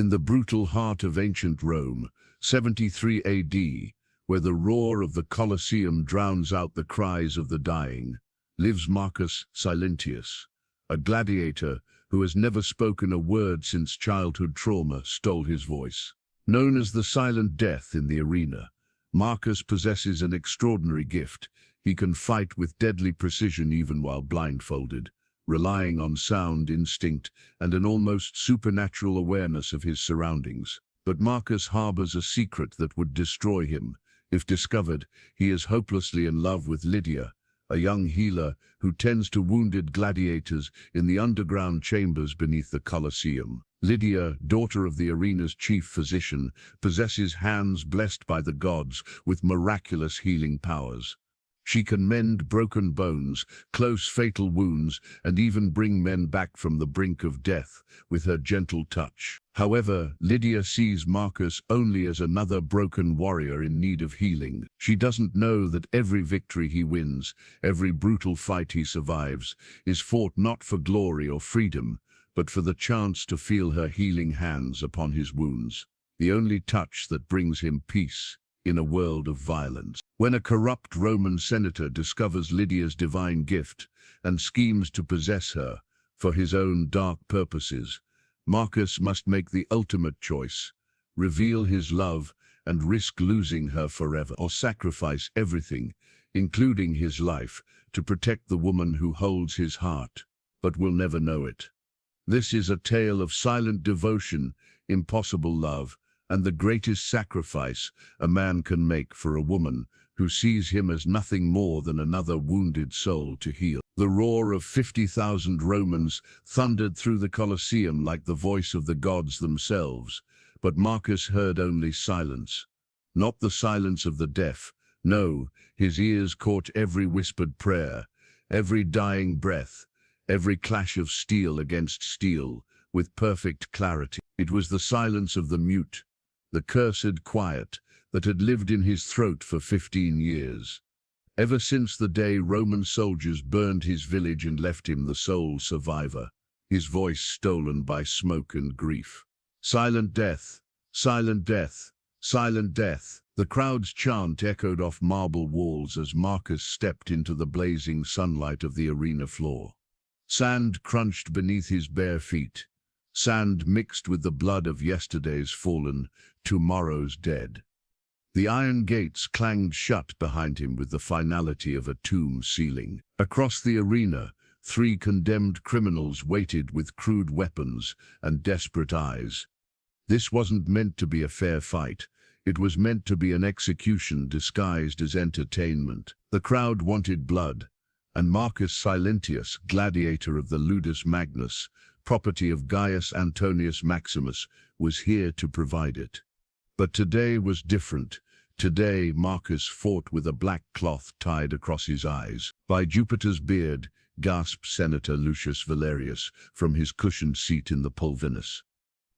In the brutal heart of ancient Rome, 73 AD, where the roar of the Colosseum drowns out the cries of the dying, lives Marcus Silentius, a gladiator who has never spoken a word since childhood trauma stole his voice. Known as the Silent Death in the arena, Marcus possesses an extraordinary gift. He can fight with deadly precision even while blindfolded, relying on sound, instinct, and an almost supernatural awareness of his surroundings. But Marcus harbors a secret that would destroy him. If discovered, he is hopelessly in love with Lydia, a young healer who tends to wounded gladiators in the underground chambers beneath the Colosseum. Lydia, daughter of the arena's chief physician, possesses hands blessed by the gods with miraculous healing powers. She can mend broken bones, close fatal wounds, and even bring men back from the brink of death with her gentle touch. However, Lydia sees Marcus only as another broken warrior in need of healing. She doesn't know that every victory he wins, every brutal fight he survives, is fought not for glory or freedom, but for the chance to feel her healing hands upon his wounds, the only touch that brings him peace in a world of violence. When a corrupt Roman senator discovers Lydia's divine gift and schemes to possess her for his own dark purposes, Marcus must make the ultimate choice: reveal his love and risk losing her forever, or sacrifice everything, including his life, to protect the woman who holds his heart, but will never know it. This is a tale of silent devotion, impossible love, and the greatest sacrifice a man can make for a woman who sees him as nothing more than another wounded soul to heal. The roar of 50,000 Romans thundered through the Colosseum like the voice of the gods themselves, but Marcus heard only silence. Not the silence of the deaf, no, his ears caught every whispered prayer, every dying breath, every clash of steel against steel, with perfect clarity. It was the silence of the mute, the cursed quiet that had lived in his throat for 15 years. Ever since the day Roman soldiers burned his village and left him the sole survivor, his voice stolen by smoke and grief. Silent death, silent death, silent death. The crowd's chant echoed off marble walls as Marcus stepped into the blazing sunlight of the arena floor. Sand crunched beneath his bare feet, sand mixed with the blood of yesterday's fallen, tomorrow's dead. The iron gates clanged shut behind him with the finality of a tomb sealing. Across the arena, 3 condemned criminals waited with crude weapons and desperate eyes. This wasn't meant to be a fair fight. It was meant to be an execution disguised as entertainment. The crowd wanted blood, and Marcus Silentius, gladiator of the Ludus Magnus, property of Gaius Antonius Maximus, was here to provide it. But today was different. Today Marcus fought with a black cloth tied across his eyes. "By Jupiter's beard," gasped Senator Lucius Valerius from his cushioned seat in the Pulvinus.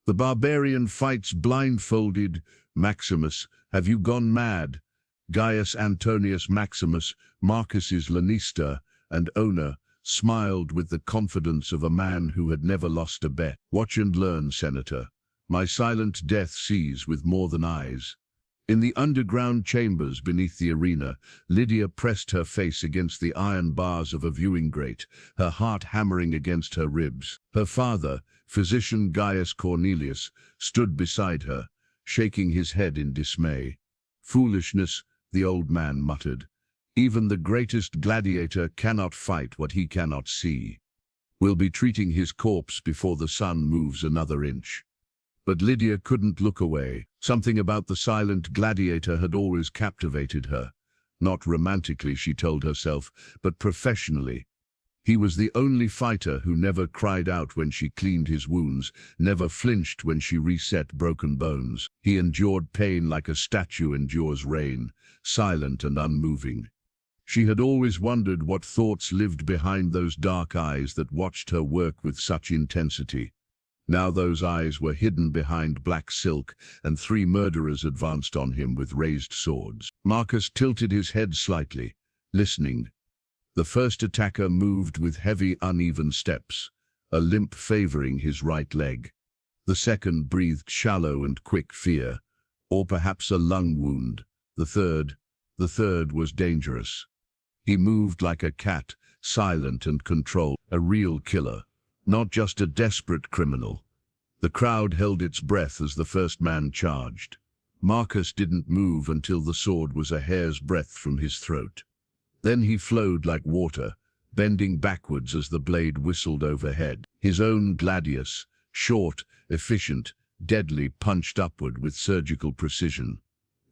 "The barbarian fights blindfolded. Maximus, have you gone mad?" Gaius Antonius Maximus, Marcus's Lanista and owner, smiled with the confidence of a man who had never lost a bet. "Watch and learn, Senator. My silent death sees with more than eyes." In the underground chambers beneath the arena, Lydia pressed her face against the iron bars of a viewing grate, her heart hammering against her ribs. Her father, physician Gaius Cornelius, stood beside her, shaking his head in dismay. "Foolishness," the old man muttered. "Even the greatest gladiator cannot fight what he cannot see. We'll be treating his corpse before the sun moves another inch." But Lydia couldn't look away. Something about the silent gladiator had always captivated her. Not romantically, she told herself, but professionally. He was the only fighter who never cried out when she cleaned his wounds, never flinched when she reset broken bones. He endured pain like a statue endures rain, silent and unmoving. She had always wondered what thoughts lived behind those dark eyes that watched her work with such intensity. Now those eyes were hidden behind black silk, and 3 murderers advanced on him with raised swords. Marcus tilted his head slightly, listening. The first attacker moved with heavy, uneven steps, a limp favoring his right leg. The second breathed shallow and quick fear, or perhaps a lung wound. The third was dangerous. He moved like a cat, silent and controlled, a real killer, not just a desperate criminal. The crowd held its breath as the first man charged. Marcus didn't move until the sword was a hair's breadth from his throat. Then he flowed like water, bending backwards as the blade whistled overhead. His own gladius, short, efficient, deadly, punched upward with surgical precision.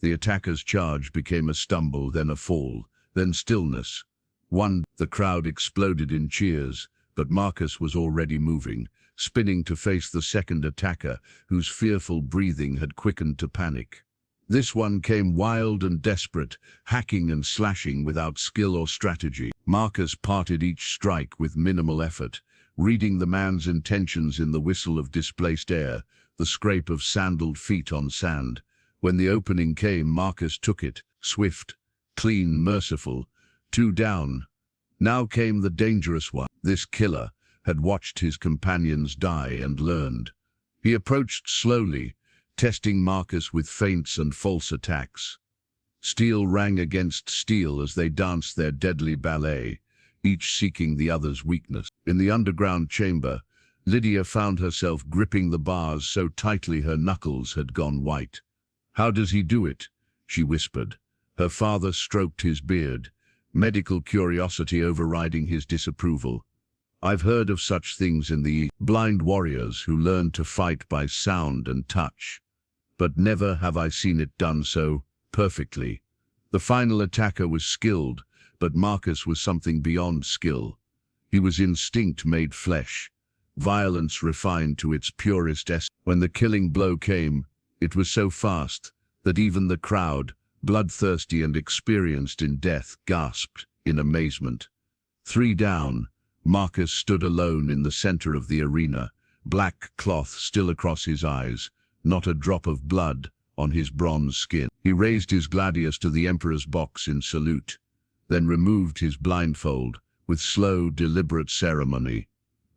The attacker's charge became a stumble, then a fall, then stillness. The crowd exploded in cheers, but Marcus was already moving, spinning to face the second attacker, whose fearful breathing had quickened to panic. This one came wild and desperate, hacking and slashing without skill or strategy. Marcus parted each strike with minimal effort, reading the man's intentions in the whistle of displaced air, the scrape of sandaled feet on sand. When the opening came, Marcus took it, swift, clean, merciful. 2 down. Now came the dangerous one. This killer had watched his companions die and learned. He approached slowly, testing Marcus with feints and false attacks. Steel rang against steel as they danced their deadly ballet, each seeking the other's weakness. In the underground chamber, Lydia found herself gripping the bars so tightly her knuckles had gone white. "How does he do it?" she whispered. Her father stroked his beard, medical curiosity overriding his disapproval. "I've heard of such things in the blind warriors who learn to fight by sound and touch, but never have I seen it done so perfectly." The final attacker was skilled, but Marcus was something beyond skill. He was instinct made flesh, violence refined to its purest essence. When the killing blow came, it was so fast that even the crowd, bloodthirsty and experienced in death, gasped in amazement. 3 down. Marcus stood alone in the center of the arena, black cloth still across his eyes, not a drop of blood on his bronze skin. He raised his gladius to the emperor's box in salute, then removed his blindfold with slow, deliberate ceremony.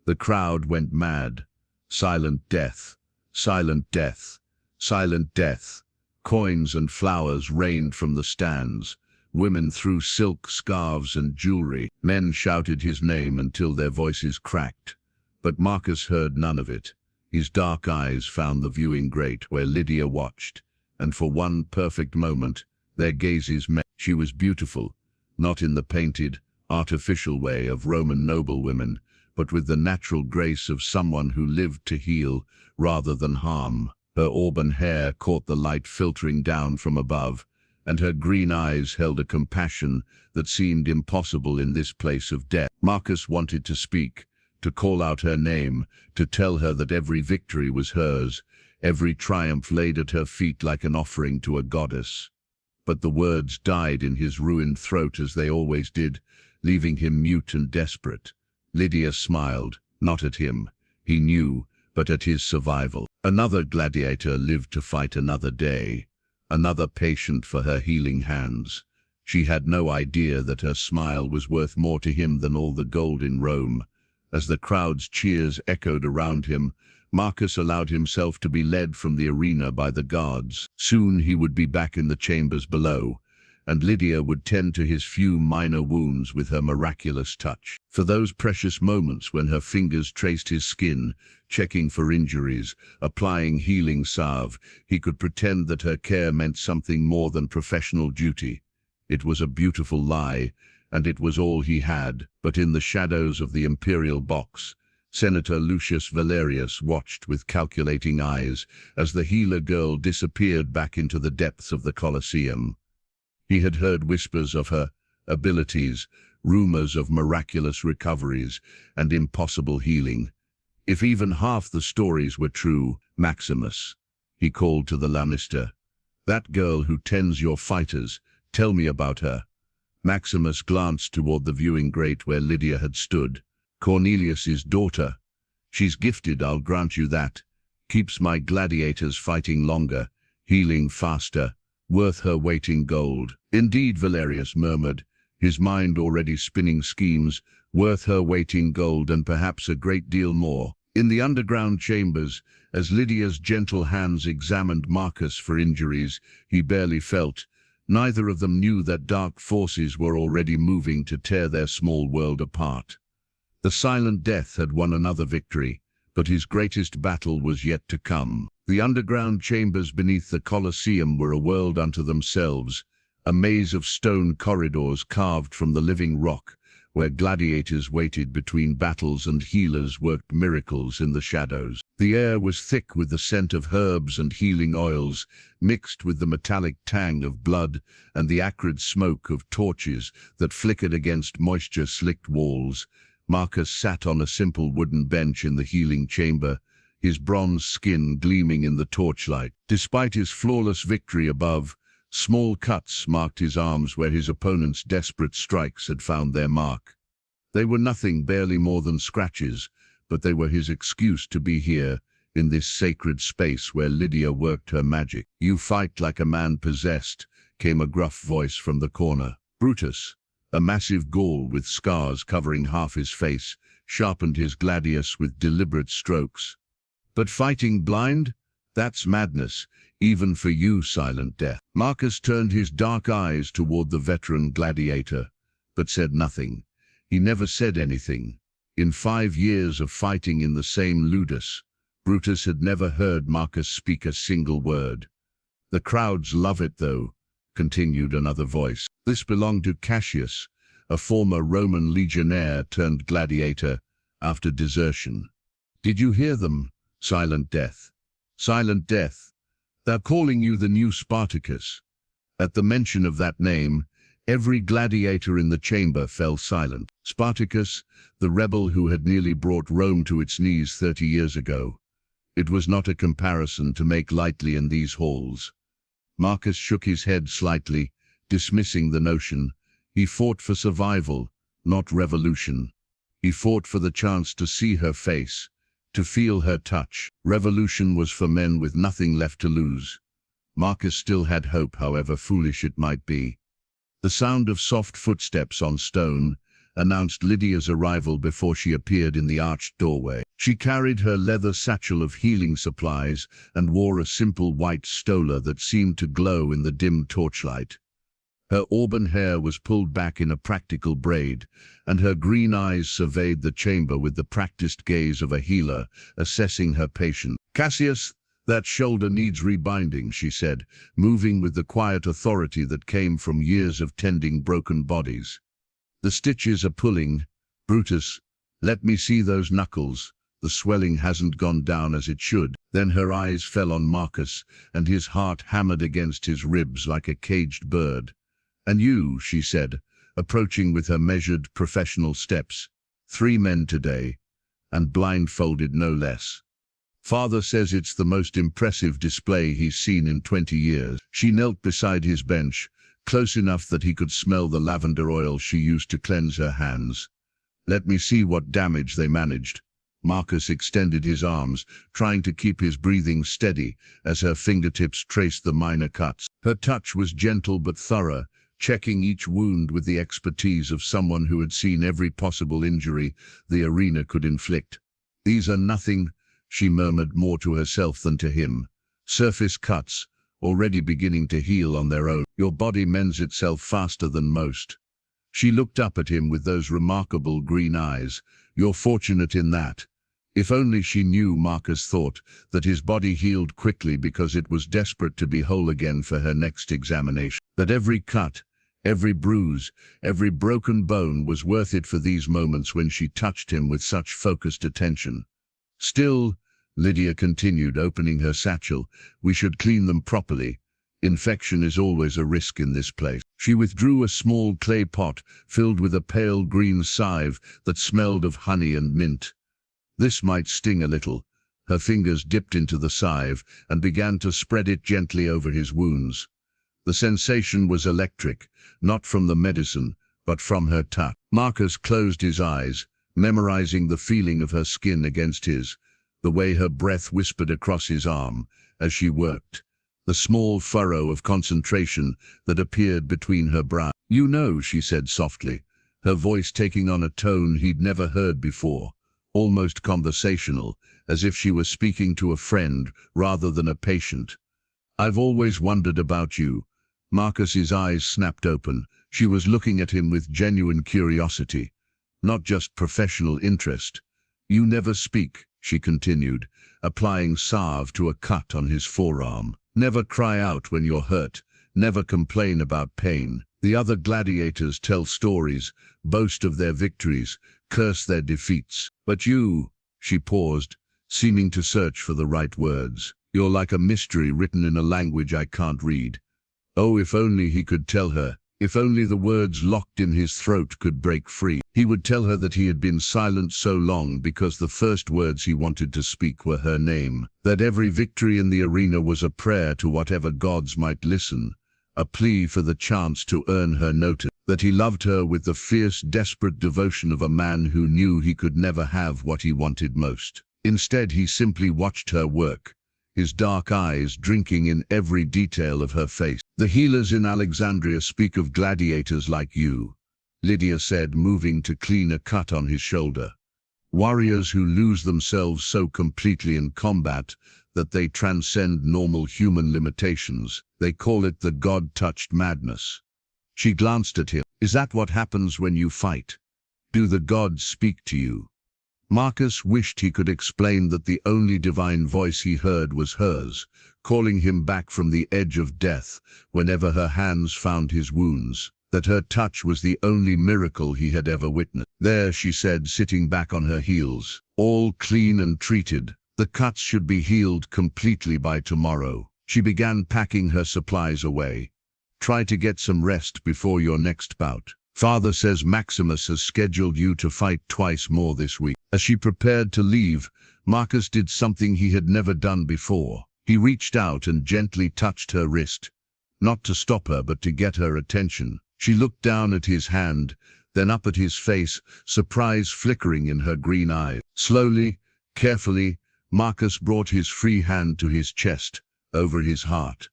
The crowd went mad. Silent death, silent death, silent death. Coins and flowers rained from the stands. Women threw silk scarves and jewelry. Men shouted his name until their voices cracked. But Marcus heard none of it. His dark eyes found the viewing grate where Lydia watched, and for one perfect moment, their gazes met. She was beautiful, not in the painted, artificial way of Roman noblewomen, but with the natural grace of someone who lived to heal rather than harm. Her auburn hair caught the light filtering down from above, and her green eyes held a compassion that seemed impossible in this place of death. Marcus wanted to speak, to call out her name, to tell her that every victory was hers, every triumph laid at her feet like an offering to a goddess. But the words died in his ruined throat as they always did, leaving him mute and desperate. Lydia smiled, not at him, he knew, but at his survival. Another gladiator lived to fight another day, another patient for her healing hands. She had no idea that her smile was worth more to him than all the gold in Rome. As the crowd's cheers echoed around him, Marcus allowed himself to be led from the arena by the guards. Soon he would be back in the chambers below, and Lydia would tend to his few minor wounds with her miraculous touch. For those precious moments when her fingers traced his skin, checking for injuries, applying healing salve, he could pretend that her care meant something more than professional duty. It was a beautiful lie, and it was all he had. But in the shadows of the imperial box, Senator Lucius Valerius watched with calculating eyes as the healer girl disappeared back into the depths of the Colosseum. He had heard whispers of her abilities, rumors of miraculous recoveries and impossible healing. If even half the stories were true, Maximus, he called to the Lannister, "That girl who tends your fighters, tell me about her." Maximus glanced toward the viewing grate where Lydia had stood. "Cornelius's daughter. She's gifted, I'll grant you that. Keeps my gladiators fighting longer, healing faster. Worth her weight in gold." "Indeed," Valerius murmured, his mind already spinning schemes. "Worth her weight in gold and perhaps a great deal more." In the underground chambers, As Lydia's gentle hands examined Marcus for injuries he barely felt, neither of them knew that dark forces were already moving to tear their small world apart. The silent death had won another victory, but his greatest battle was yet to come. The underground chambers beneath the Colosseum were a world unto themselves, a maze of stone corridors carved from the living rock, where gladiators waited between battles and healers worked miracles in the shadows. The air was thick with the scent of herbs and healing oils, mixed with the metallic tang of blood and the acrid smoke of torches that flickered against moisture-slicked walls. Marcus sat on a simple wooden bench in the healing chamber, his bronze skin gleaming in the torchlight. Despite his flawless victory above, small cuts marked his arms where his opponent's desperate strikes had found their mark. They were nothing, barely more than scratches, but they were his excuse to be here, in this sacred space where Lydia worked her magic. "You fight like a man possessed," came a gruff voice from the corner. Brutus, a massive Gaul with scars covering half his face, sharpened his gladius with deliberate strokes. "But fighting blind? That's madness, even for you, Silent Death." Marcus turned his dark eyes toward the veteran gladiator, but said nothing. He never said anything. In 5 years of fighting in the same ludus, Brutus had never heard Marcus speak a single word. "The crowds love it, though," continued another voice. This belonged to Cassius, a former Roman legionnaire turned gladiator after desertion. "Did you hear them, Silent Death? Silent Death, they're calling you the new Spartacus." At the mention of that name, every gladiator in the chamber fell silent. Spartacus, the rebel who had nearly brought Rome to its knees 30 years ago. It was not a comparison to make lightly in these halls. Marcus shook his head slightly, dismissing the notion. He fought for survival, not revolution. He fought for the chance to see her face, to feel her touch. Revolution was for men with nothing left to lose. Marcus still had hope, however foolish it might be. The sound of soft footsteps on stone announced Lydia's arrival before she appeared in the arched doorway. She carried her leather satchel of healing supplies and wore a simple white stola that seemed to glow in the dim torchlight. Her auburn hair was pulled back in a practical braid, and her green eyes surveyed the chamber with the practiced gaze of a healer, assessing her patient. "Cassius, that shoulder needs rebinding," she said, moving with the quiet authority that came from years of tending broken bodies. "The stitches are pulling. Brutus, let me see those knuckles. The swelling hasn't gone down as it should." Then her eyes fell on Marcus, and his heart hammered against his ribs like a caged bird. "And you," she said, approaching with her measured, professional steps. "3 men today, and blindfolded no less. Father says it's the most impressive display he's seen in 20 years. She knelt beside his bench, close enough that he could smell the lavender oil she used to cleanse her hands. "Let me see what damage they managed." Marcus extended his arms, trying to keep his breathing steady as her fingertips traced the minor cuts. Her touch was gentle but thorough, checking each wound with the expertise of someone who had seen every possible injury the arena could inflict. "These are nothing," she murmured, more to herself than to him. "Surface cuts, already beginning to heal on their own. Your body mends itself faster than most." She looked up at him with those remarkable green eyes. "You're fortunate in that." If only she knew, Marcus thought, that his body healed quickly because it was desperate to be whole again for her next examination. That every cut, every bruise, every broken bone was worth it for these moments when she touched him with such focused attention. "Still," Lydia continued, opening her satchel, "we should clean them properly. Infection is always a risk in this place." She withdrew a small clay pot filled with a pale green scythe that smelled of honey and mint. This might sting a little. Her fingers dipped into the scythe and began to spread it gently over his wounds. The sensation was electric, not from the medicine, but from her touch. Marcus closed his eyes, memorizing the feeling of her skin against his, the way her breath whispered across his arm as she worked, the small furrow of concentration that appeared between her brows. "You know," she said softly, her voice taking on a tone he'd never heard before, almost conversational, as if she were speaking to a friend rather than a patient. "I've always wondered about you." Marcus's eyes snapped open. She was looking at him with genuine curiosity, not just professional interest. "You never speak," she continued, applying salve to a cut on his forearm. "Never cry out when you're hurt, never complain about pain. The other gladiators tell stories, boast of their victories, curse their defeats. But you," she paused, seeming to search for the right words, "you're like a mystery written in a language I can't read." Oh, if only he could tell her. If only the words locked in his throat could break free. He would tell her that he had been silent so long because the first words he wanted to speak were her name, that every victory in the arena was a prayer to whatever gods might listen, a plea for the chance to earn her notice, that he loved her with the fierce, desperate devotion of a man who knew he could never have what he wanted most. Instead, he simply watched her work, his dark eyes drinking in every detail of her face. "The healers in Alexandria speak of gladiators like you," Lydia said, moving to clean a cut on his shoulder. "Warriors who lose themselves so completely in combat that they transcend normal human limitations. They call it the God-touched madness." She glanced at him. "Is that what happens when you fight? Do the gods speak to you?" Marcus wished he could explain that the only divine voice he heard was hers, calling him back from the edge of death whenever her hands found his wounds, that her touch was the only miracle he had ever witnessed. "There," she said, sitting back on her heels, "all clean and treated. The cuts should be healed completely by tomorrow." She began packing her supplies away. "Try to get some rest before your next bout. Father says Maximus has scheduled you to fight twice more this week." As she prepared to leave, Marcus did something he had never done before. He reached out and gently touched her wrist, not to stop her but to get her attention. She looked down at his hand, then up at his face, surprise flickering in her green eyes. Slowly, carefully, Marcus brought his free hand to his chest, over his heart,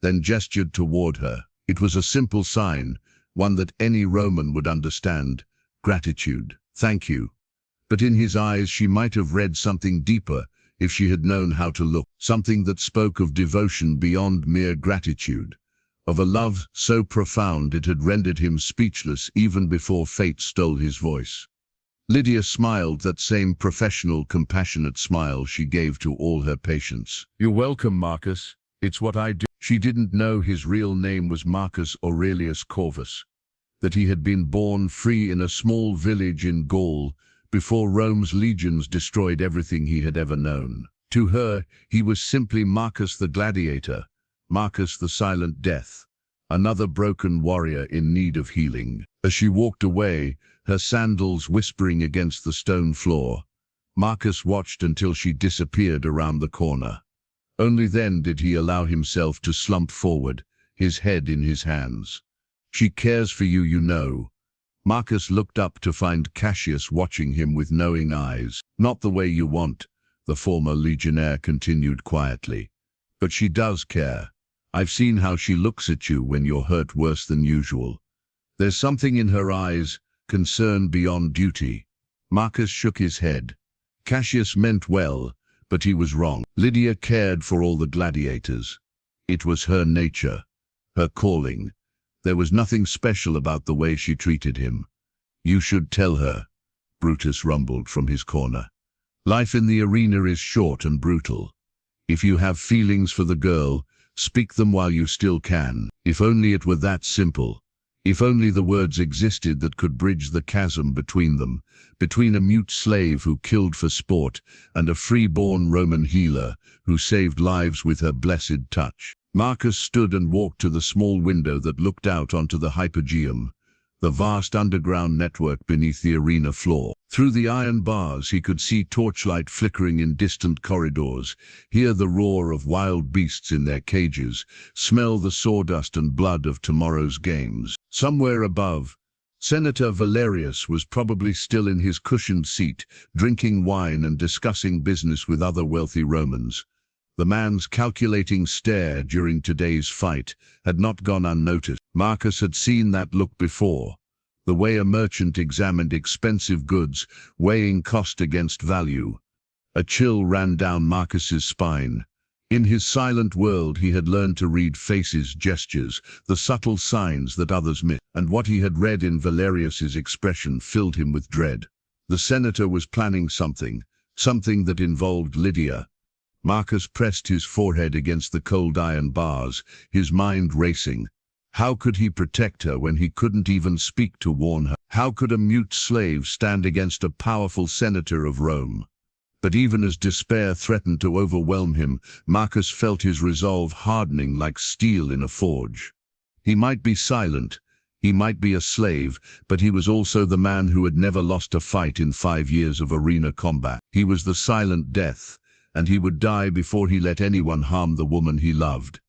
then gestured toward her. It was a simple sign, one that any Roman would understand: gratitude. "Thank you." But in his eyes she might have read something deeper if she had known how to look, something that spoke of devotion beyond mere gratitude, of a love so profound it had rendered him speechless even before fate stole his voice. Lydia smiled, that same professional, compassionate smile she gave to all her patients. "You're welcome, Marcus. It's what I do." She didn't know his real name was Marcus Aurelius Corvus, that he had been born free in a small village in Gaul before Rome's legions destroyed everything he had ever known. To her, he was simply Marcus the Gladiator, Marcus the Silent Death, another broken warrior in need of healing. As she walked away, her sandals whispering against the stone floor, Marcus watched until she disappeared around the corner. Only then did he allow himself to slump forward, his head in his hands. "She cares for you, you know." Marcus looked up to find Cassius watching him with knowing eyes. "Not the way you want," the former legionnaire continued quietly. "But she does care. I've seen how she looks at you when you're hurt worse than usual. There's something in her eyes, concern beyond duty." Marcus shook his head. Cassius meant well, but he was wrong. Lydia cared for all the gladiators. It was her nature, her calling. There was nothing special about the way she treated him. "You should tell her," Brutus rumbled from his corner. "Life in the arena is short and brutal. If you have feelings for the girl, speak them while you still can." If only it were that simple. If only the words existed that could bridge the chasm between them, between a mute slave who killed for sport and a free-born Roman healer who saved lives with her blessed touch. Marcus stood and walked to the small window that looked out onto the Hypogeum, the vast underground network beneath the arena floor. Through the iron bars he could see torchlight flickering in distant corridors, hear the roar of wild beasts in their cages, smell the sawdust and blood of tomorrow's games. Somewhere above, Senator Valerius was probably still in his cushioned seat, drinking wine and discussing business with other wealthy Romans. The man's calculating stare during today's fight had not gone unnoticed. Marcus had seen that look before, the way a merchant examined expensive goods, weighing cost against value. A chill ran down Marcus's spine. In his silent world he had learned to read faces, gestures, the subtle signs that others miss, and what he had read in Valerius's expression filled him with dread. The senator was planning something that involved Lydia. Marcus pressed his forehead against the cold iron bars, his mind racing. How could he protect her when he couldn't even speak to warn her? How could a mute slave stand against a powerful senator of Rome? But even as despair threatened to overwhelm him, Marcus felt his resolve hardening like steel in a forge. He might be silent, he might be a slave, but he was also the man who had never lost a fight in 5 years of arena combat. He was the silent death, and he would die before he let anyone harm the woman he loved,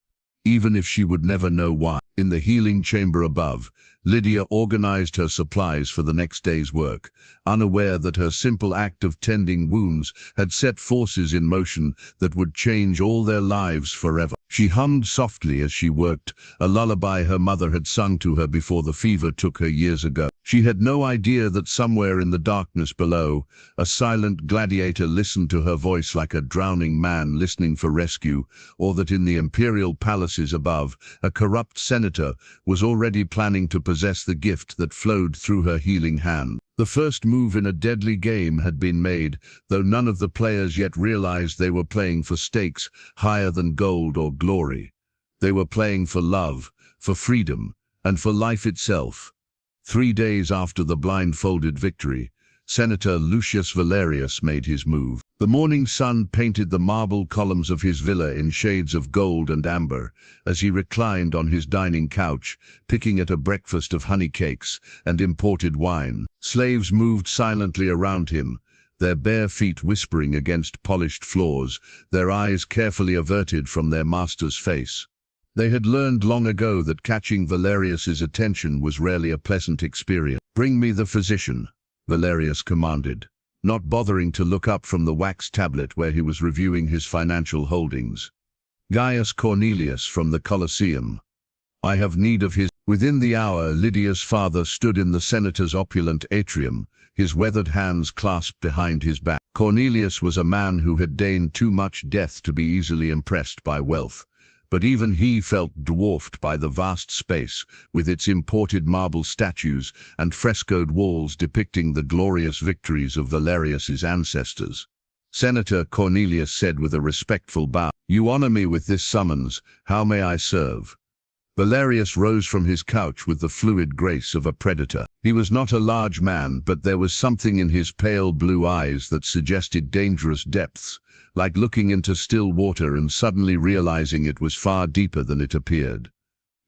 even if she would never know why. In the healing chamber above, Lydia organized her supplies for the next day's work, unaware that her simple act of tending wounds had set forces in motion that would change all their lives forever. She hummed softly as she worked, a lullaby her mother had sung to her before the fever took her years ago. She had no idea that somewhere in the darkness below, a silent gladiator listened to her voice like a drowning man listening for rescue, or that in the imperial palaces above, a corrupt senator was already planning to possess the gift that flowed through her healing hand. The first move in a deadly game had been made, though none of the players yet realized they were playing for stakes higher than gold or glory. They were playing for love, for freedom, and for life itself. 3 days after the blindfolded victory, Senator Lucius Valerius made his move. The morning sun painted the marble columns of his villa in shades of gold and amber, as he reclined on his dining couch, picking at a breakfast of honey cakes and imported wine. Slaves moved silently around him, their bare feet whispering against polished floors, their eyes carefully averted from their master's face. They had learned long ago that catching Valerius's attention was rarely a pleasant experience. "Bring me the physician," Valerius commanded, not bothering to look up from the wax tablet where he was reviewing his financial holdings. "Gaius Cornelius from the Colosseum. I have need of his." Within the hour, Lydia's father stood in the senator's opulent atrium, his weathered hands clasped behind his back. Cornelius was a man who had deigned too much death to be easily impressed by wealth. But even he felt dwarfed by the vast space, with its imported marble statues and frescoed walls depicting the glorious victories of Valerius's ancestors. "Senator," Cornelius said with a respectful bow, "you honor me with this summons. How may I serve?" Valerius rose from his couch with the fluid grace of a predator. He was not a large man, but there was something in his pale blue eyes that suggested dangerous depths, like looking into still water and suddenly realizing it was far deeper than it appeared.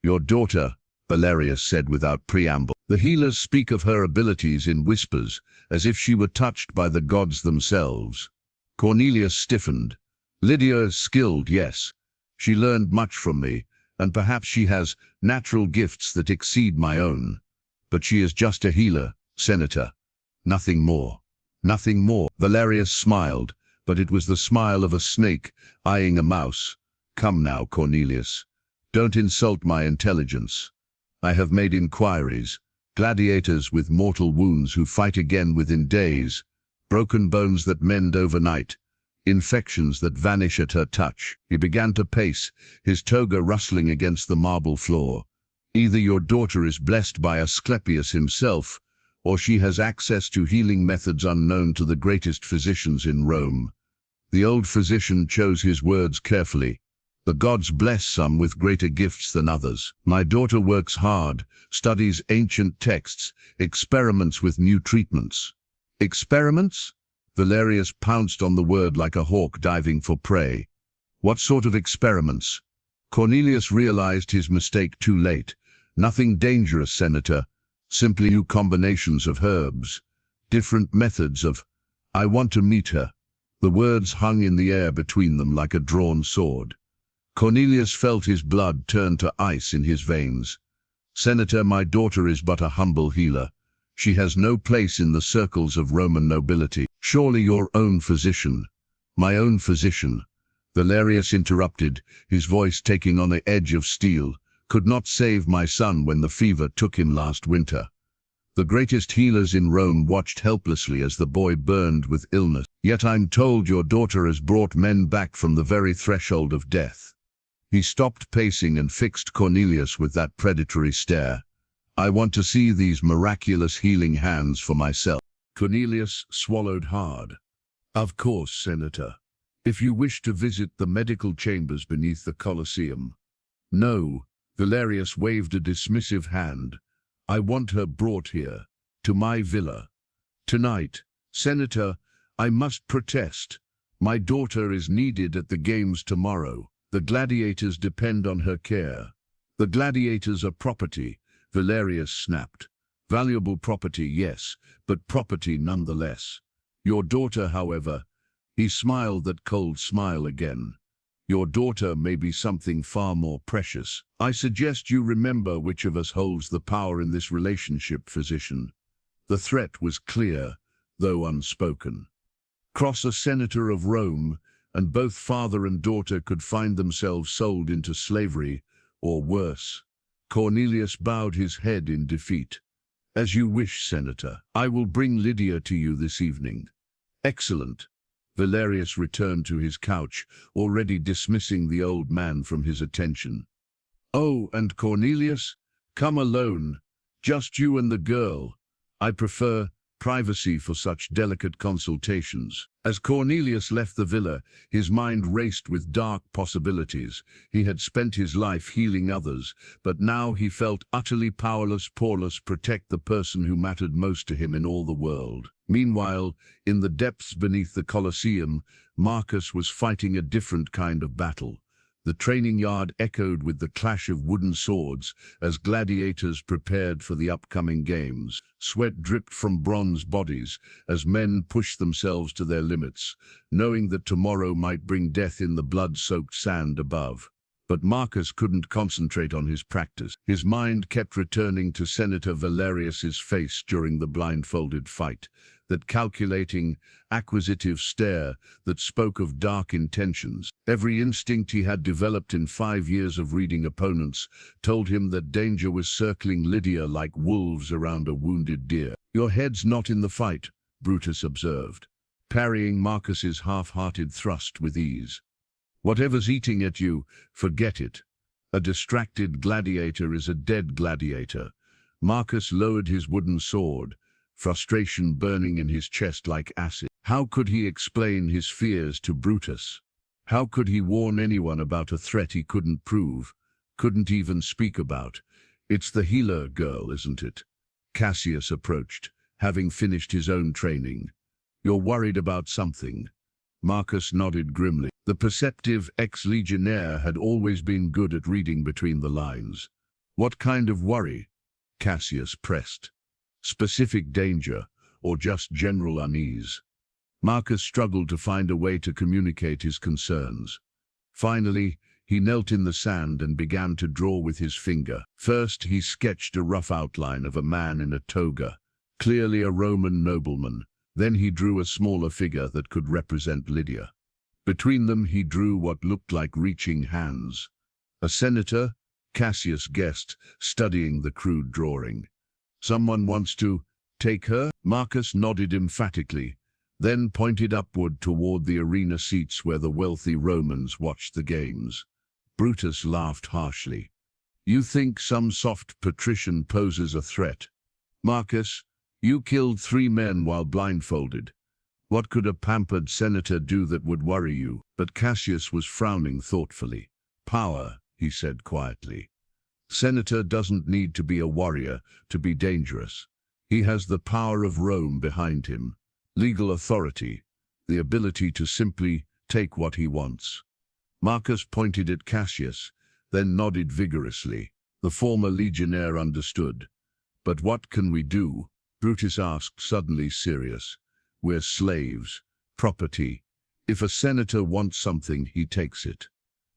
"Your daughter," Valerius said without preamble. The healers speak of her abilities in whispers, as if she were touched by the gods themselves. Cornelius stiffened. "Lydia is skilled, yes. She learned much from me, and perhaps she has natural gifts that exceed my own. But she is just a healer, Senator. Nothing more. Nothing more." Valerius smiled, but it was the smile of a snake eyeing a mouse. "Come now, Cornelius. Don't insult my intelligence. I have made inquiries. Gladiators with mortal wounds who fight again within days, broken bones that mend overnight, infections that vanish at her touch." He began to pace, his toga rustling against the marble floor. "Either your daughter is blessed by Asclepius himself, or she has access to healing methods unknown to the greatest physicians in Rome." The old physician chose his words carefully. "The gods bless some with greater gifts than others. My daughter works hard, studies ancient texts, experiments with new treatments." "Experiments?" Valerius pounced on the word like a hawk diving for prey. "What sort of experiments?" Cornelius realized his mistake too late. "Nothing dangerous, Senator. Simply new combinations of herbs. Different methods of—" "I want to meet her." The words hung in the air between them like a drawn sword. Cornelius felt his blood turn to ice in his veins. "Senator, my daughter is but a humble healer. She has no place in the circles of Roman nobility." "Surely your own physician." "My own physician," Valerius interrupted, his voice taking on the edge of steel, "could not save my son when the fever took him last winter. The greatest healers in Rome watched helplessly as the boy burned with illness. Yet I'm told your daughter has brought men back from the very threshold of death. He stopped pacing and fixed Cornelius with that predatory stare. I want to see these miraculous healing hands for myself. Cornelius swallowed hard. Of course, Senator. If you wish to visit the medical chambers beneath the Colosseum. No, Valerius waved a dismissive hand. I want her brought here, to my villa. Tonight, Senator, I must protest. My daughter is needed at the games tomorrow. The gladiators depend on her care. The gladiators are property, Valerius snapped. Valuable property, yes, but property nonetheless. Your daughter, however, he smiled that cold smile again. Your daughter may be something far more precious. I suggest you remember which of us holds the power in this relationship, physician. The threat was clear, though unspoken. Cross a senator of Rome, and both father and daughter could find themselves sold into slavery, or worse. Cornelius bowed his head in defeat. As you wish, Senator. I will bring Lydia to you this evening. Excellent. Valerius returned to his couch, already dismissing the old man from his attention. Oh, and Cornelius? Come alone. Just you and the girl. I prefer privacy for such delicate consultations. As Cornelius left the villa, his mind raced with dark possibilities. He had spent his life healing others, but now he felt utterly powerless to protect the person who mattered most to him in all the world. Meanwhile, in the depths beneath the Colosseum, Marcus was fighting a different kind of battle. The training yard echoed with the clash of wooden swords as gladiators prepared for the upcoming games. Sweat dripped from bronze bodies as men pushed themselves to their limits, knowing that tomorrow might bring death in the blood-soaked sand above. But Marcus couldn't concentrate on his practice. His mind kept returning to Senator Valerius's face during the blindfolded fight, that calculating, acquisitive stare that spoke of dark intentions. Every instinct he had developed in 5 years of reading opponents told him that danger was circling Lydia like wolves around a wounded deer. Your head's not in the fight, Brutus observed, parrying Marcus's half-hearted thrust with ease. Whatever's eating at you, forget it. A distracted gladiator is a dead gladiator. Marcus lowered his wooden sword, frustration burning in his chest like acid. How could he explain his fears to Brutus? How could he warn anyone about a threat he couldn't prove, couldn't even speak about? It's the healer girl, isn't it? Cassius approached, having finished his own training. You're worried about something. Marcus nodded grimly. The perceptive ex-legionnaire had always been good at reading between the lines. What kind of worry? Cassius pressed. Specific danger, or just general unease? Marcus struggled to find a way to communicate his concerns. Finally, he knelt in the sand and began to draw with his finger. First, he sketched a rough outline of a man in a toga, clearly a Roman nobleman. Then he drew a smaller figure that could represent Lydia. Between them he drew what looked like reaching hands. A senator? Cassius guessed, studying the crude drawing. Someone wants to take her? Marcus nodded emphatically, then pointed upward toward the arena seats where the wealthy Romans watched the games. Brutus laughed harshly. You think some soft patrician poses a threat? Marcus, you killed 3 men while blindfolded. What could a pampered senator do that would worry you? But Cassius was frowning thoughtfully. Power, he said quietly. Senator doesn't need to be a warrior to be dangerous. He has the power of Rome behind him, legal authority, the ability to simply take what he wants. Marcus pointed at Cassius, then nodded vigorously. The former legionnaire understood. But what can we do? Brutus asked, suddenly serious. We're slaves, property. If a senator wants something, he takes it.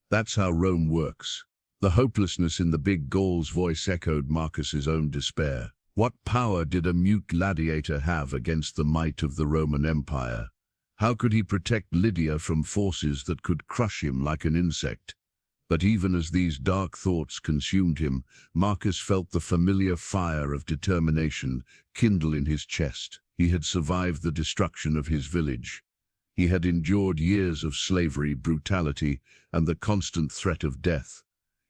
That's how Rome works. The hopelessness in the big Gaul's voice echoed Marcus's own despair. What power did a mute gladiator have against the might of the Roman Empire? How could he protect Lydia from forces that could crush him like an insect? But even as these dark thoughts consumed him, Marcus felt the familiar fire of determination kindle in his chest. He had survived the destruction of his village. He had endured years of slavery, brutality, and the constant threat of death.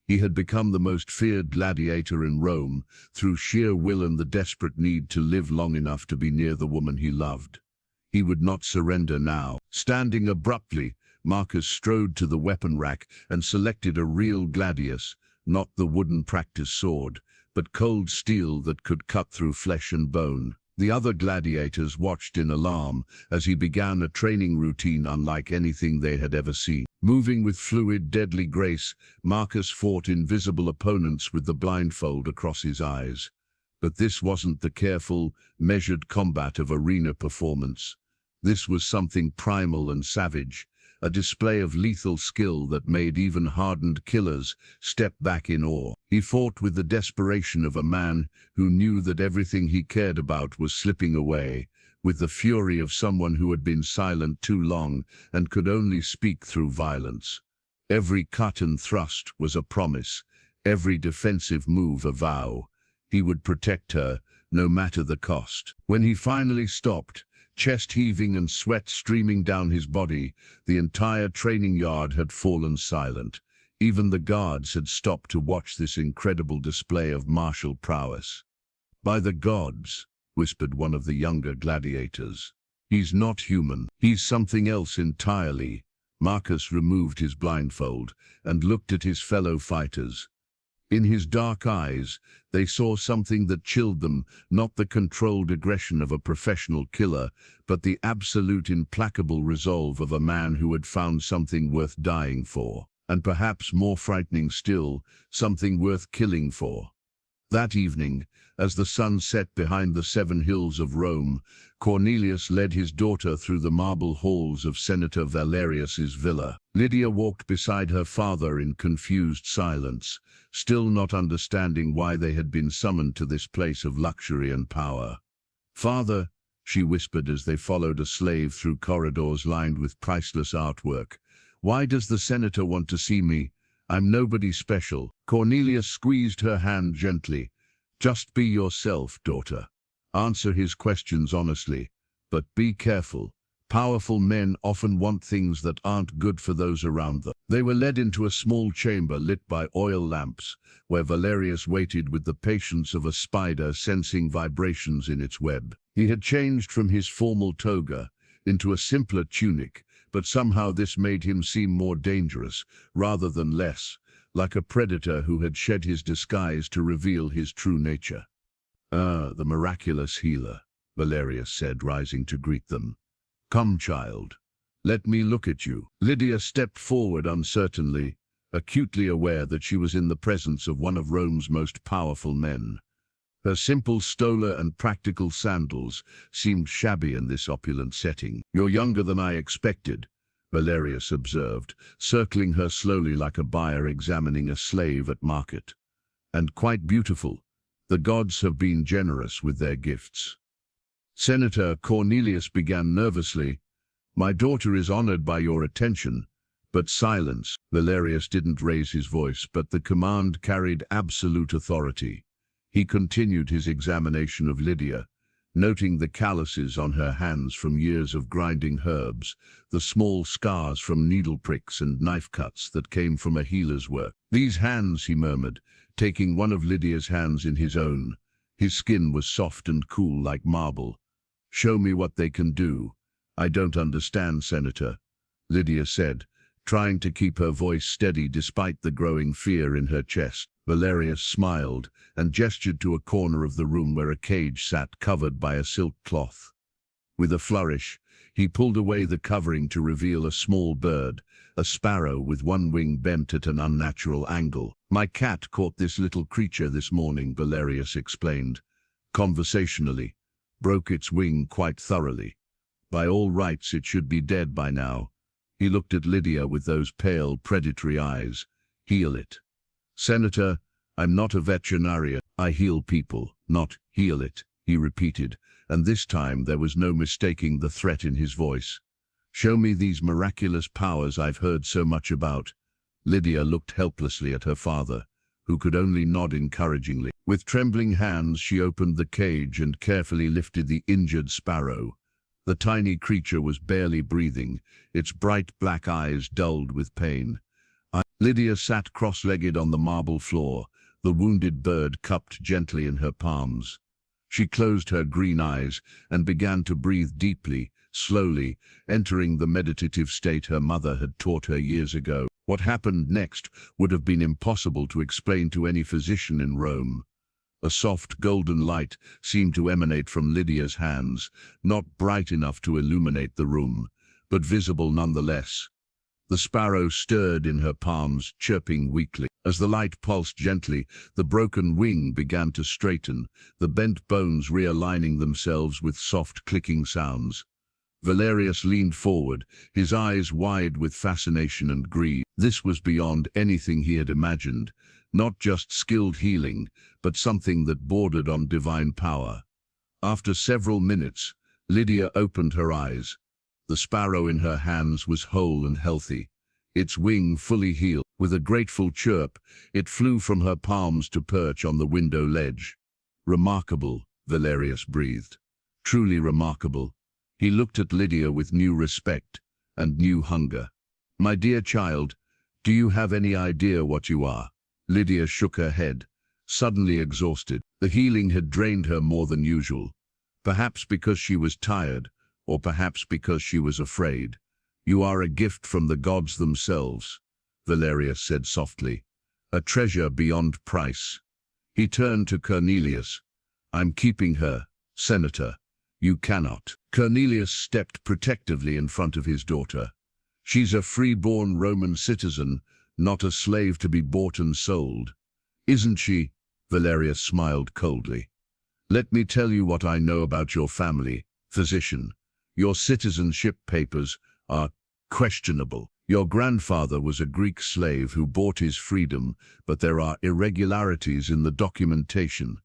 He had become the most feared gladiator in Rome through sheer will and the desperate need to live long enough to be near the woman he loved. He would not surrender now. Standing abruptly, Marcus strode to the weapon rack and selected a real gladius, not the wooden practice sword, but cold steel that could cut through flesh and bone. The other gladiators watched in alarm as he began a training routine unlike anything they had ever seen. Moving with fluid, deadly grace, Marcus fought invisible opponents with the blindfold across his eyes. But this wasn't the careful, measured combat of arena performance. This was something primal and savage, a display of lethal skill that made even hardened killers step back in awe. He fought with the desperation of a man who knew that everything he cared about was slipping away, with the fury of someone who had been silent too long and could only speak through violence. Every cut and thrust was a promise, every defensive move a vow. He would protect her, no matter the cost. When he finally stopped, chest heaving and sweat streaming down his body, the entire training yard had fallen silent. Even the guards had stopped to watch this incredible display of martial prowess. "By the gods," whispered one of the younger gladiators. "He's not human. He's something else entirely." Marcus removed his blindfold and looked at his fellow fighters. In his dark eyes, they saw something that chilled them, not the controlled aggression of a professional killer, but the absolute implacable resolve of a man who had found something worth dying for, and perhaps more frightening still, something worth killing for. That evening, as the sun set behind the 7 hills of Rome, Cornelius led his daughter through the marble halls of Senator Valerius's villa. Lydia walked beside her father in confused silence, still not understanding why they had been summoned to this place of luxury and power. "Father," she whispered as they followed a slave through corridors lined with priceless artwork, "why does the senator want to see me? I'm nobody special." Cornelius squeezed her hand gently. "Just be yourself, daughter. Answer his questions honestly, but be careful. Powerful men often want things that aren't good for those around them." They were led into a small chamber lit by oil lamps, where Valerius waited with the patience of a spider sensing vibrations in its web. He had changed from his formal toga into a simpler tunic, but somehow this made him seem more dangerous, rather than less, like a predator who had shed his disguise to reveal his true nature. "Ah, the miraculous healer," Valerius said, rising to greet them. "Come, child, let me look at you." Lydia stepped forward uncertainly, acutely aware that she was in the presence of one of Rome's most powerful men. Her simple stola and practical sandals seemed shabby in this opulent setting. "You're younger than I expected," Valerius observed, circling her slowly like a buyer examining a slave at market. "And quite beautiful. The gods have been generous with their gifts." Senator Cornelius began nervously. "My daughter is honored by your attention." But silence. Valerius didn't raise his voice, but the command carried absolute authority. He continued his examination of Lydia, noting the calluses on her hands from years of grinding herbs, the small scars from needle pricks and knife cuts that came from a healer's work. "These hands," he murmured, taking one of Lydia's hands in his own. His skin was soft and cool like marble. "Show me what they can do." "I don't understand, Senator," Lydia said, trying to keep her voice steady despite the growing fear in her chest. Valerius smiled and gestured to a corner of the room where a cage sat covered by a silk cloth. With a flourish, he pulled away the covering to reveal a small bird, a sparrow with one wing bent at an unnatural angle. "My cat caught this little creature this morning," Valerius explained, conversationally. "Broke its wing quite thoroughly. By all rights it should be dead by now." He looked at Lydia with those pale, predatory eyes. "Heal it." "Senator, I'm not a veterinarian. I heal people, not heal it," he repeated, and this time there was no mistaking the threat in his voice. "Show me these miraculous powers I've heard so much about." Lydia looked helplessly at her father, who could only nod encouragingly. With trembling hands, she opened the cage and carefully lifted the injured sparrow. The tiny creature was barely breathing, its bright black eyes dulled with pain. Lydia sat cross-legged on the marble floor, the wounded bird cupped gently in her palms. She closed her green eyes and began to breathe deeply, slowly, entering the meditative state her mother had taught her years ago. What happened next would have been impossible to explain to any physician in Rome. A soft golden light seemed to emanate from Lydia's hands, not bright enough to illuminate the room, but visible nonetheless. The sparrow stirred in her palms, chirping weakly. As the light pulsed gently, the broken wing began to straighten, the bent bones realigning themselves with soft clicking sounds. Valerius leaned forward, his eyes wide with fascination and greed. This was beyond anything he had imagined, not just skilled healing, but something that bordered on divine power. After several minutes, Lydia opened her eyes. The sparrow in her hands was whole and healthy, its wing fully healed. With a grateful chirp, it flew from her palms to perch on the window ledge. Remarkable, Valerius breathed. Truly remarkable. He looked at Lydia with new respect and new hunger. "My dear child, do you have any idea what you are?" Lydia shook her head, suddenly exhausted. The healing had drained her more than usual. Perhaps because she was tired, or perhaps because she was afraid. "You are a gift from the gods themselves," Valerius said softly. "A treasure beyond price." He turned to Cornelius. "I'm keeping her, Senator. You cannot." Cornelius stepped protectively in front of his daughter. "She's a free-born Roman citizen, not a slave to be bought and sold." "Isn't she?" Valerius smiled coldly. "Let me tell you what I know about your family, physician. Your citizenship papers are questionable. Your grandfather was a Greek slave who bought his freedom, but there are irregularities in the documentation.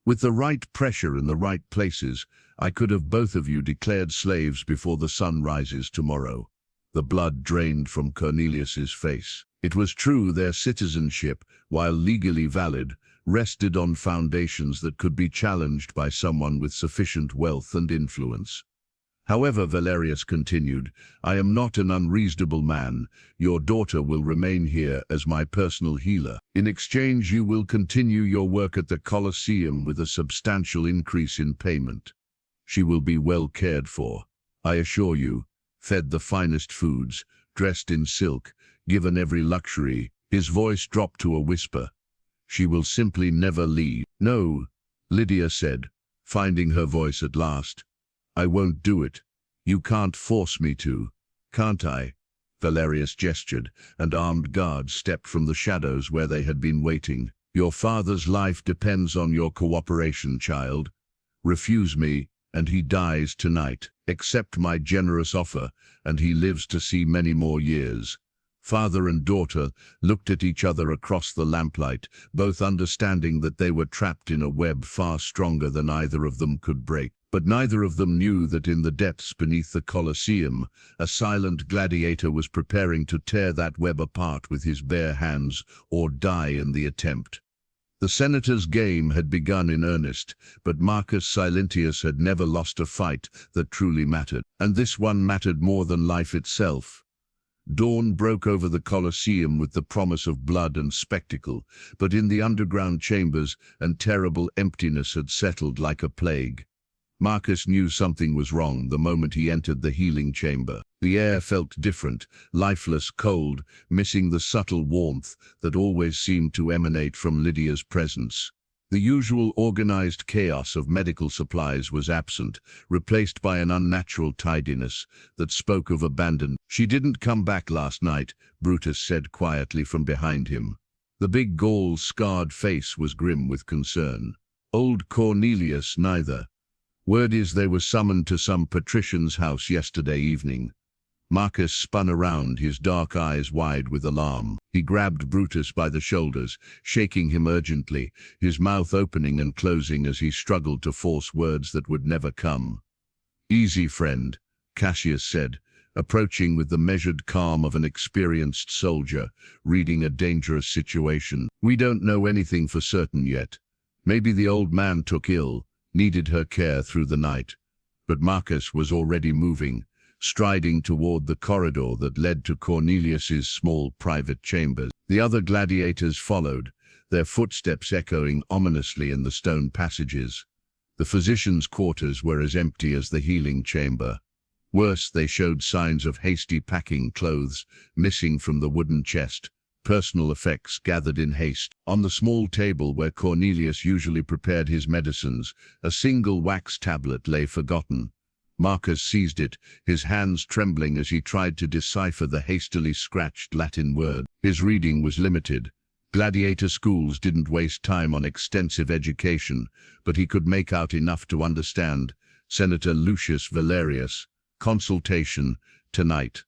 With the right pressure in the right places, I could have both of you declared slaves before the sun rises tomorrow." The blood drained from Cornelius's face. It was true their citizenship, while legally valid, rested on foundations that could be challenged by someone with sufficient wealth and influence. "However," Valerius continued, "I am not an unreasonable man. Your daughter will remain here as my personal healer. In exchange, you will continue your work at the Colosseum with a substantial increase in payment. She will be well cared for, I assure you, fed the finest foods, dressed in silk, given every luxury." His voice dropped to a whisper. "She will simply never leave." "No," Lydia said, finding her voice at last. "I won't do it. You can't force me to." "Can't I?" Valerius gestured, and armed guards stepped from the shadows where they had been waiting. "Your father's life depends on your cooperation, child. Refuse me, and he dies tonight. Accept my generous offer, and he lives to see many more years." Father and daughter looked at each other across the lamplight, both understanding that they were trapped in a web far stronger than either of them could break. But neither of them knew that in the depths beneath the Colosseum, a silent gladiator was preparing to tear that web apart with his bare hands or die in the attempt. The senator's game had begun in earnest, but Marcus Silentius had never lost a fight that truly mattered, and this one mattered more than life itself. Dawn broke over the Colosseum with the promise of blood and spectacle, but in the underground chambers, and terrible emptiness had settled like a plague. Marcus knew something was wrong the moment he entered the healing chamber. The air felt different, lifeless, cold, missing the subtle warmth that always seemed to emanate from Lydia's presence. The usual organized chaos of medical supplies was absent, replaced by an unnatural tidiness that spoke of abandon. "She didn't come back last night," Brutus said quietly from behind him. The big Gaul's scarred face was grim with concern. "Old Cornelius neither. Word is they were summoned to some patrician's house yesterday evening." Marcus spun around, his dark eyes wide with alarm. He grabbed Brutus by the shoulders, shaking him urgently, his mouth opening and closing as he struggled to force words that would never come. "Easy, friend," Cassius said, approaching with the measured calm of an experienced soldier, reading a dangerous situation. "We don't know anything for certain yet. Maybe the old man took ill, needed her care through the night." But Marcus was already moving, striding toward the corridor that led to Cornelius's small private chambers. The other gladiators followed, their footsteps echoing ominously in the stone passages. The physician's quarters were as empty as the healing chamber. Worse, they showed signs of hasty packing, clothes missing from the wooden chest, personal effects gathered in haste. On the small table where Cornelius usually prepared his medicines, a single wax tablet lay forgotten. Marcus seized it, his hands trembling as he tried to decipher the hastily scratched Latin word. His reading was limited. Gladiator schools didn't waste time on extensive education, but he could make out enough to understand. Senator Lucius Valerius. Consultation tonight.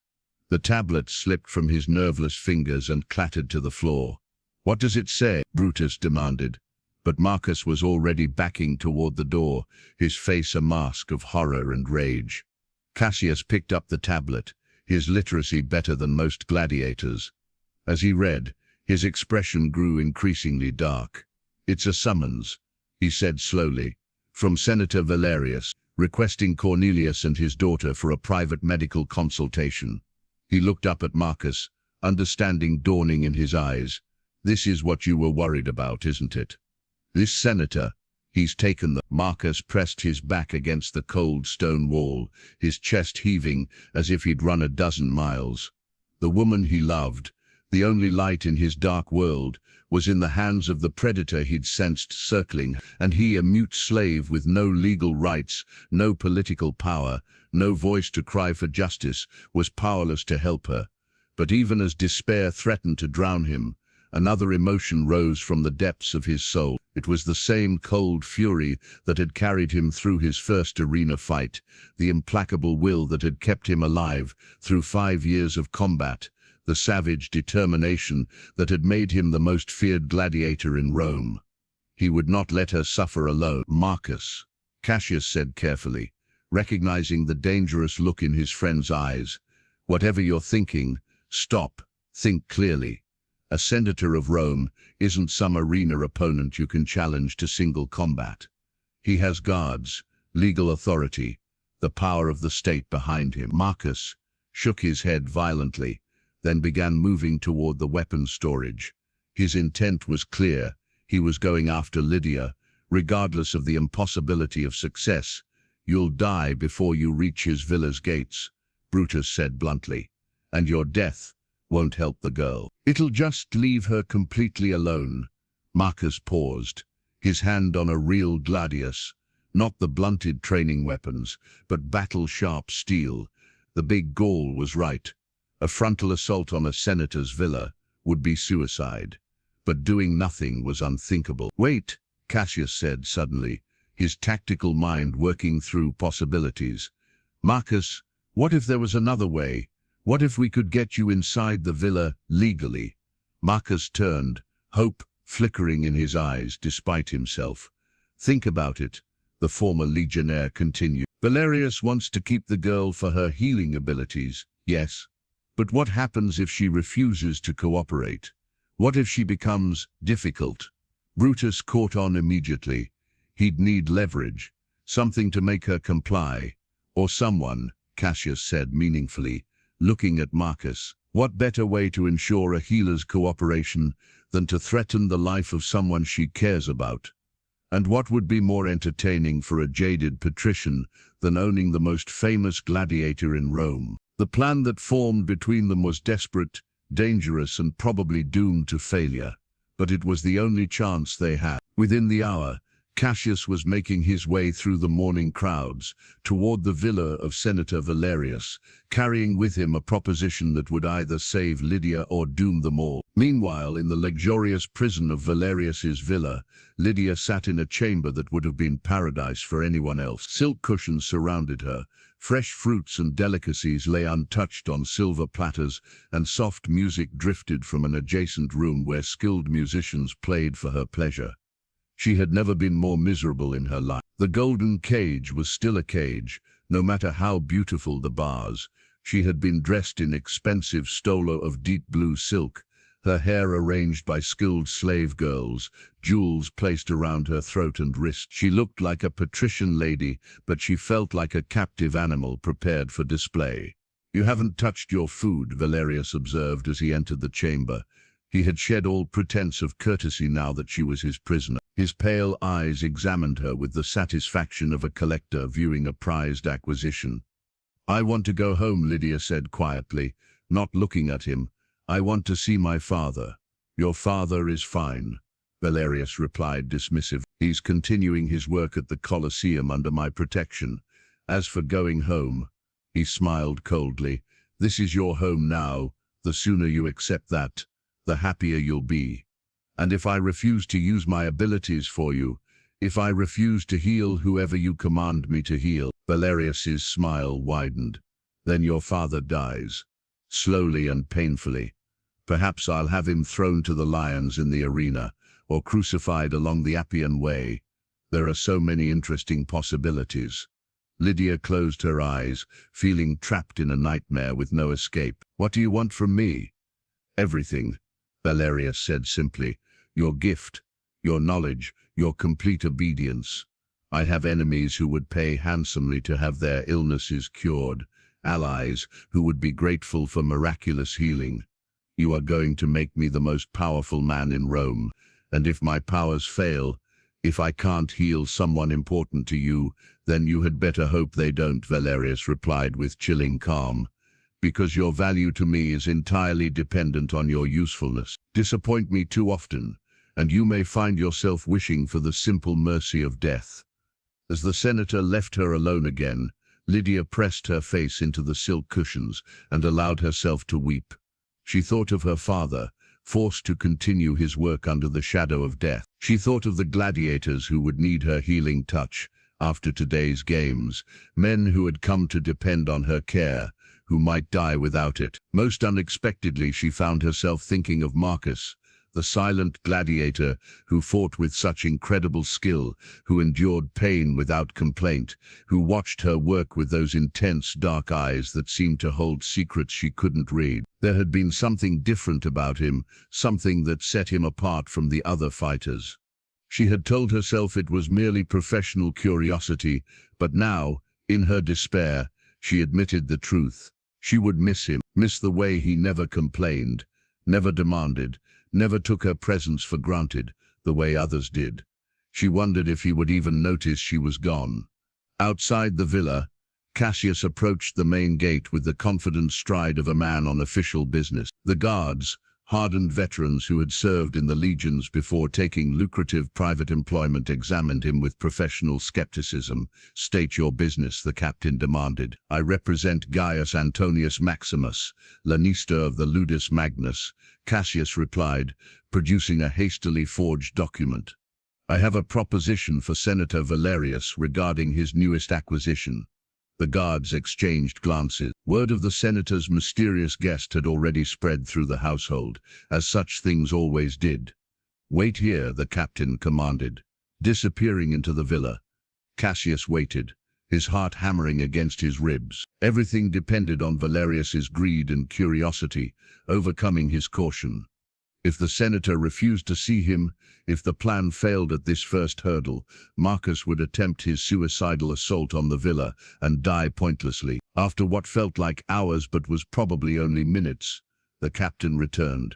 The tablet slipped from his nerveless fingers and clattered to the floor. "What does it say?" Brutus demanded. But Marcus was already backing toward the door, his face a mask of horror and rage. Cassius picked up the tablet, his literacy better than most gladiators. As he read, his expression grew increasingly dark. "It's a summons," he said slowly, "from Senator Valerius, requesting Cornelius and his daughter for a private medical consultation." He looked up at Marcus, understanding dawning in his eyes. "This is what you were worried about, isn't it? This senator, he's taken the—" Marcus pressed his back against the cold stone wall, his chest heaving as if he'd run a dozen miles. The woman he loved, the only light in his dark world, was in the hands of the predator he'd sensed circling, and he, a mute slave with no legal rights, no political power, no voice to cry for justice, was powerless to help her. But even as despair threatened to drown him, another emotion rose from the depths of his soul. It was the same cold fury that had carried him through his first arena fight, the implacable will that had kept him alive through 5 years of combat, the savage determination that had made him the most feared gladiator in Rome. He would not let her suffer alone. "Marcus," Cassius said carefully, recognizing the dangerous look in his friend's eyes, "whatever you're thinking, stop, think clearly. A senator of Rome isn't some arena opponent you can challenge to single combat. He has guards, legal authority, the power of the state behind him." Marcus shook his head violently, then began moving toward the weapons storage. His intent was clear. He was going after Lydia, regardless of the impossibility of success. "You'll die before you reach his villa's gates," Brutus said bluntly, "and your death won't help the girl. It'll just leave her completely alone." Marcus paused, his hand on a real gladius, not the blunted training weapons, but battle-sharp steel. The big Gaul was right. A frontal assault on a senator's villa would be suicide, but doing nothing was unthinkable. "Wait," Cassius said suddenly, his tactical mind working through possibilities. "Marcus, what if there was another way? What if we could get you inside the villa legally?" Marcus turned, hope flickering in his eyes despite himself. "Think about it," the former legionnaire continued. "Valerius wants to keep the girl for her healing abilities, yes. But what happens if she refuses to cooperate? What if she becomes difficult?" Brutus caught on immediately. He'd need leverage, something to make her comply. "Or someone," Cassius said meaningfully, looking at Marcus. "What better way to ensure a healer's cooperation than to threaten the life of someone she cares about? And what would be more entertaining for a jaded patrician than owning the most famous gladiator in Rome?" The plan that formed between them was desperate, dangerous, and probably doomed to failure. But it was the only chance they had. Within the hour, Cassius was making his way through the morning crowds toward the villa of Senator Valerius, carrying with him a proposition that would either save Lydia or doom them all. Meanwhile, in the luxurious prison of Valerius's villa, Lydia sat in a chamber that would have been paradise for anyone else. Silk cushions surrounded her, fresh fruits and delicacies lay untouched on silver platters, and soft music drifted from an adjacent room where skilled musicians played for her pleasure. She had never been more miserable in her life. The golden cage was still a cage, no matter how beautiful the bars. She had been dressed in expensive stolo of deep blue silk, her hair arranged by skilled slave girls, jewels placed around her throat and wrist. She looked like a patrician lady, but she felt like a captive animal prepared for display. "You haven't touched your food," Valerius observed as he entered the chamber. He had shed all pretense of courtesy now that she was his prisoner. His pale eyes examined her with the satisfaction of a collector viewing a prized acquisition. "I want to go home," Lydia said quietly, not looking at him. "I want to see my father." "Your father is fine," Valerius replied dismissive. "He's continuing his work at the Colosseum under my protection. As for going home," he smiled coldly, "this is your home now. The sooner you accept that, the happier you'll be. And if I refuse to use my abilities for you, if I refuse to heal whoever you command me to heal," Valerius's smile widened, "then your father dies, slowly and painfully. Perhaps I'll have him thrown to the lions in the arena, or crucified along the Appian Way. There are so many interesting possibilities." Lydia closed her eyes, feeling trapped in a nightmare with no escape. "What do you want from me?" "Everything," Valerius said simply. "Your gift, your knowledge, your complete obedience. I have enemies who would pay handsomely to have their illnesses cured, allies who would be grateful for miraculous healing. You are going to make me the most powerful man in Rome, and if my powers fail, if I can't heal someone important to you, then you had better hope they don't," Valerius replied with chilling calm. "Because your value to me is entirely dependent on your usefulness. Disappoint me too often, and you may find yourself wishing for the simple mercy of death." As the senator left her alone again, Lydia pressed her face into the silk cushions and allowed herself to weep. She thought of her father, forced to continue his work under the shadow of death. She thought of the gladiators who would need her healing touch after today's games, men who had come to depend on her care, who might die without it. Most unexpectedly, she found herself thinking of Marcus, the silent gladiator who fought with such incredible skill, who endured pain without complaint, who watched her work with those intense dark eyes that seemed to hold secrets she couldn't read. There had been something different about him, something that set him apart from the other fighters. She had told herself it was merely professional curiosity, but now, in her despair, she admitted the truth. She would miss him, miss the way he never complained, never demanded, never took her presence for granted, the way others did. She wondered if he would even notice she was gone. Outside the villa, Cassius approached the main gate with the confident stride of a man on official business. The guards, hardened veterans who had served in the legions before taking lucrative private employment, examined him with professional skepticism. "State your business," the captain demanded. "I represent Gaius Antonius Maximus, Lanista of the Ludus Magnus," Cassius replied, producing a hastily forged document. "I have a proposition for Senator Valerius regarding his newest acquisition." The guards exchanged glances. Word of the senator's mysterious guest had already spread through the household, as such things always did. "Wait here," the captain commanded, disappearing into the villa. Cassius waited, his heart hammering against his ribs. Everything depended on Valerius's greed and curiosity, overcoming his caution. If the senator refused to see him, if the plan failed at this first hurdle, Marcus would attempt his suicidal assault on the villa and die pointlessly. After what felt like hours but was probably only minutes, the captain returned.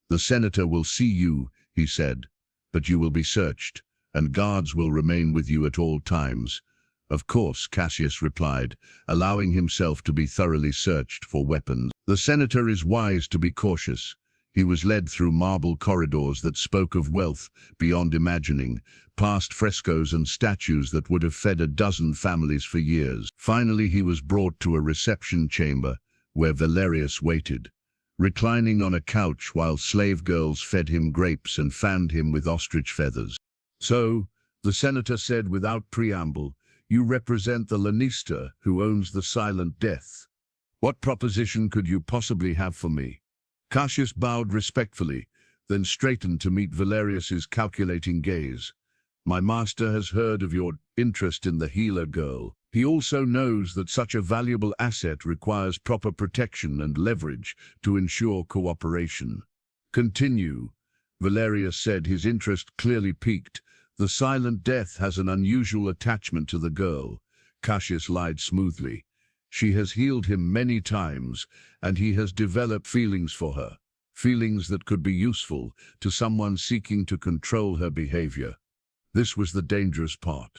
"The senator will see you," he said, "but you will be searched, and guards will remain with you at all times." "Of course," Cassius replied, allowing himself to be thoroughly searched for weapons. "The senator is wise to be cautious." He was led through marble corridors that spoke of wealth beyond imagining, past frescoes and statues that would have fed a dozen families for years. Finally, he was brought to a reception chamber where Valerius waited, reclining on a couch while slave girls fed him grapes and fanned him with ostrich feathers. "So," the senator said without preamble, "you represent the Lanista who owns the Silent Death. What proposition could you possibly have for me?" Cassius bowed respectfully, then straightened to meet Valerius's calculating gaze. "My master has heard of your interest in the healer girl. He also knows that such a valuable asset requires proper protection and leverage to ensure cooperation. Continue, Valerius said, his interest clearly piqued. The silent death has an unusual attachment to the girl. Cassius lied smoothly. She has healed him many times, and he has developed feelings for her. Feelings that could be useful to someone seeking to control her behavior. This was the dangerous part.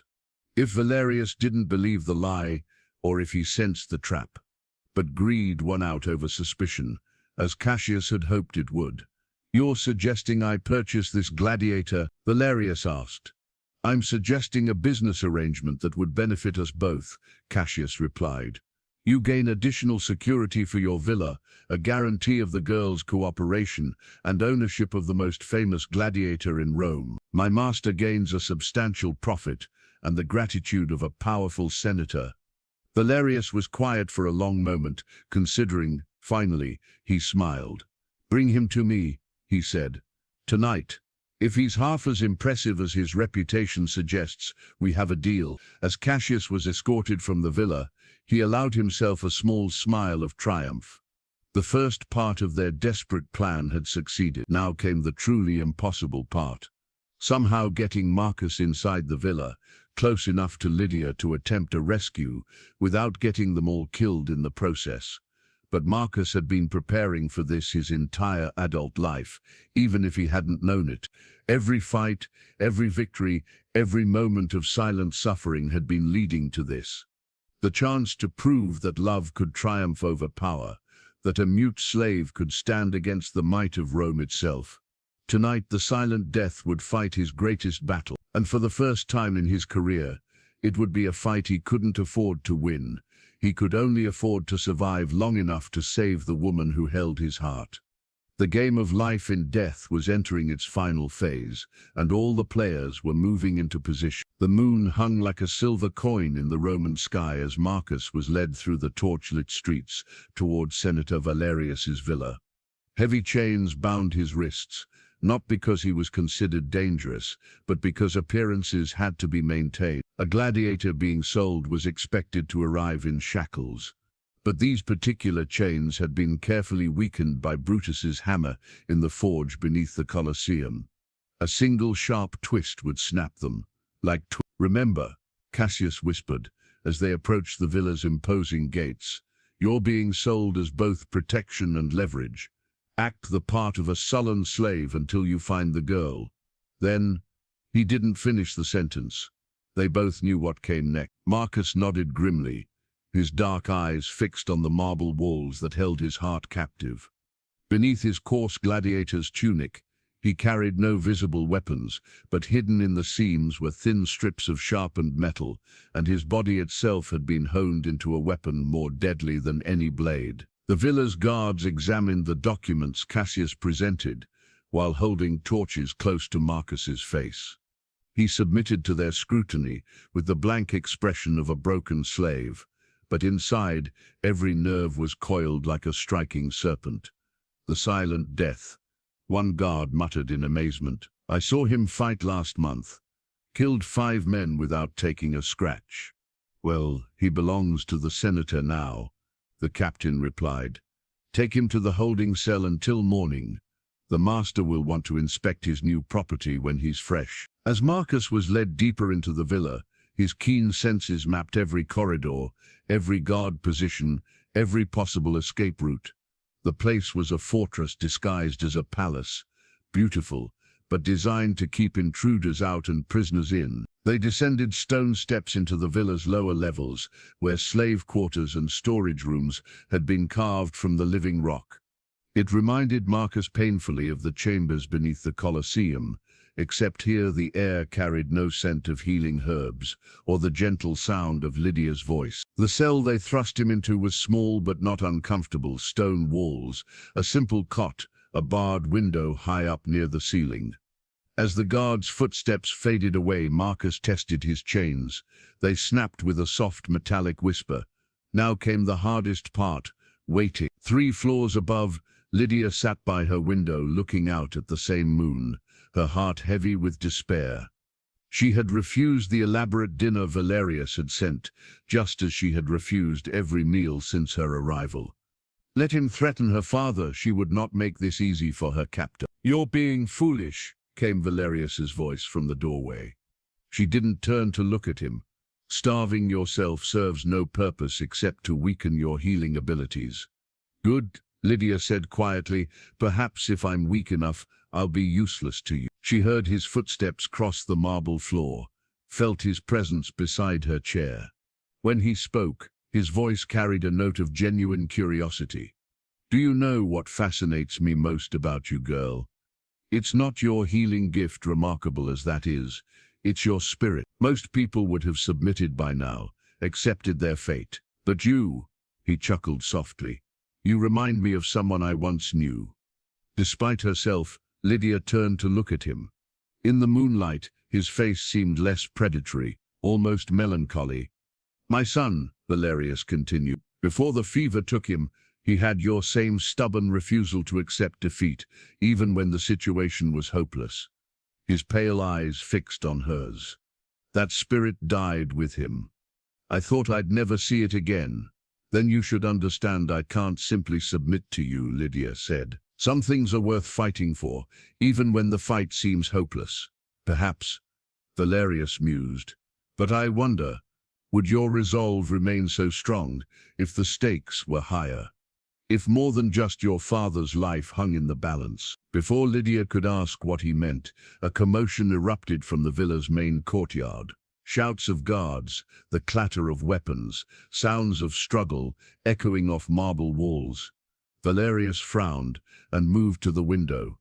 If Valerius didn't believe the lie, or if he sensed the trap. But greed won out over suspicion, as Cassius had hoped it would. "You're suggesting I purchase this gladiator?" Valerius asked. "I'm suggesting a business arrangement that would benefit us both," Cassius replied. "You gain additional security for your villa, a guarantee of the girl's cooperation, and ownership of the most famous gladiator in Rome. My master gains a substantial profit, and the gratitude of a powerful senator." Valerius was quiet for a long moment, considering. Finally, he smiled. "Bring him to me," he said. "Tonight. If he's half as impressive as his reputation suggests, we have a deal." As Cassius was escorted from the villa, he allowed himself a small smile of triumph. The first part of their desperate plan had succeeded. Now came the truly impossible part. Somehow getting Marcus inside the villa, close enough to Lydia to attempt a rescue, without getting them all killed in the process. But Marcus had been preparing for this his entire adult life, even if he hadn't known it. Every fight, every victory, every moment of silent suffering had been leading to this. The chance to prove that love could triumph over power, that a mute slave could stand against the might of Rome itself. Tonight the silent death would fight his greatest battle, and for the first time in his career, it would be a fight he couldn't afford to win. He could only afford to survive long enough to save the woman who held his heart. The game of life and death was entering its final phase, and all the players were moving into position. The moon hung like a silver coin in the Roman sky as Marcus was led through the torchlit streets towards Senator Valerius's villa. Heavy chains bound his wrists, not because he was considered dangerous, but because appearances had to be maintained. A gladiator being sold was expected to arrive in shackles. But these particular chains had been carefully weakened by Brutus's hammer in the forge beneath the Colosseum. A single sharp twist would snap them, like "Remember," Cassius whispered, as they approached the villa's imposing gates. "You're being sold as both protection and leverage. Act the part of a sullen slave until you find the girl." Then, he didn't finish the sentence. They both knew what came next. Marcus nodded grimly, his dark eyes fixed on the marble walls that held his heart captive. Beneath his coarse gladiator's tunic, he carried no visible weapons, but hidden in the seams were thin strips of sharpened metal, and his body itself had been honed into a weapon more deadly than any blade. The villa's guards examined the documents Cassius presented, while holding torches close to Marcus's face. He submitted to their scrutiny with the blank expression of a broken slave, but inside, every nerve was coiled like a striking serpent. "The silent death," one guard muttered in amazement. "I saw him fight last month. Killed 5 men without taking a scratch." "Well, he belongs to the senator now," the captain replied. "Take him to the holding cell until morning. The master will want to inspect his new property when he's fresh." As Marcus was led deeper into the villa, his keen senses mapped every corridor, every guard position, every possible escape route. The place was a fortress disguised as a palace, beautiful, but designed to keep intruders out and prisoners in. They descended stone steps into the villa's lower levels, where slave quarters and storage rooms had been carved from the living rock. It reminded Marcus painfully of the chambers beneath the Colosseum, except here the air carried no scent of healing herbs or the gentle sound of Lydia's voice. The cell they thrust him into was small but not uncomfortable: stone walls, a simple cot, a barred window high up near the ceiling. As the guard's footsteps faded away, Marcus tested his chains. They snapped with a soft metallic whisper. Now came the hardest part: waiting. 3 floors above, Lydia sat by her window looking out at the same moon, her heart heavy with despair. She had refused the elaborate dinner Valerius had sent, just as she had refused every meal since her arrival. Let him threaten her father, she would not make this easy for her captor. "You're being foolish," came Valerius's voice from the doorway. She didn't turn to look at him. "Starving yourself serves no purpose except to weaken your healing abilities." "Good," Lydia said quietly. "Perhaps if I'm weak enough, I'll be useless to you." She heard his footsteps cross the marble floor, felt his presence beside her chair. When he spoke, his voice carried a note of genuine curiosity. "Do you know what fascinates me most about you, girl? It's not your healing gift, remarkable as that is. It's your spirit. Most people would have submitted by now, accepted their fate. But you," he chuckled softly, "you remind me of someone I once knew." Despite herself, Lydia turned to look at him. In the moonlight, his face seemed less predatory, almost melancholy. "My son," Valerius continued, "before the fever took him, he had your same stubborn refusal to accept defeat, even when the situation was hopeless." His pale eyes fixed on hers. "That spirit died with him. I thought I'd never see it again." "Then you should understand I can't simply submit to you," Lydia said. "Some things are worth fighting for, even when the fight seems hopeless." "Perhaps," Valerius mused, "but I wonder, would your resolve remain so strong if the stakes were higher? If more than just your father's life hung in the balance?" Before Lydia could ask what he meant, a commotion erupted from the villa's main courtyard. Shouts of guards, the clatter of weapons, sounds of struggle echoing off marble walls. Valerius frowned and moved to the window.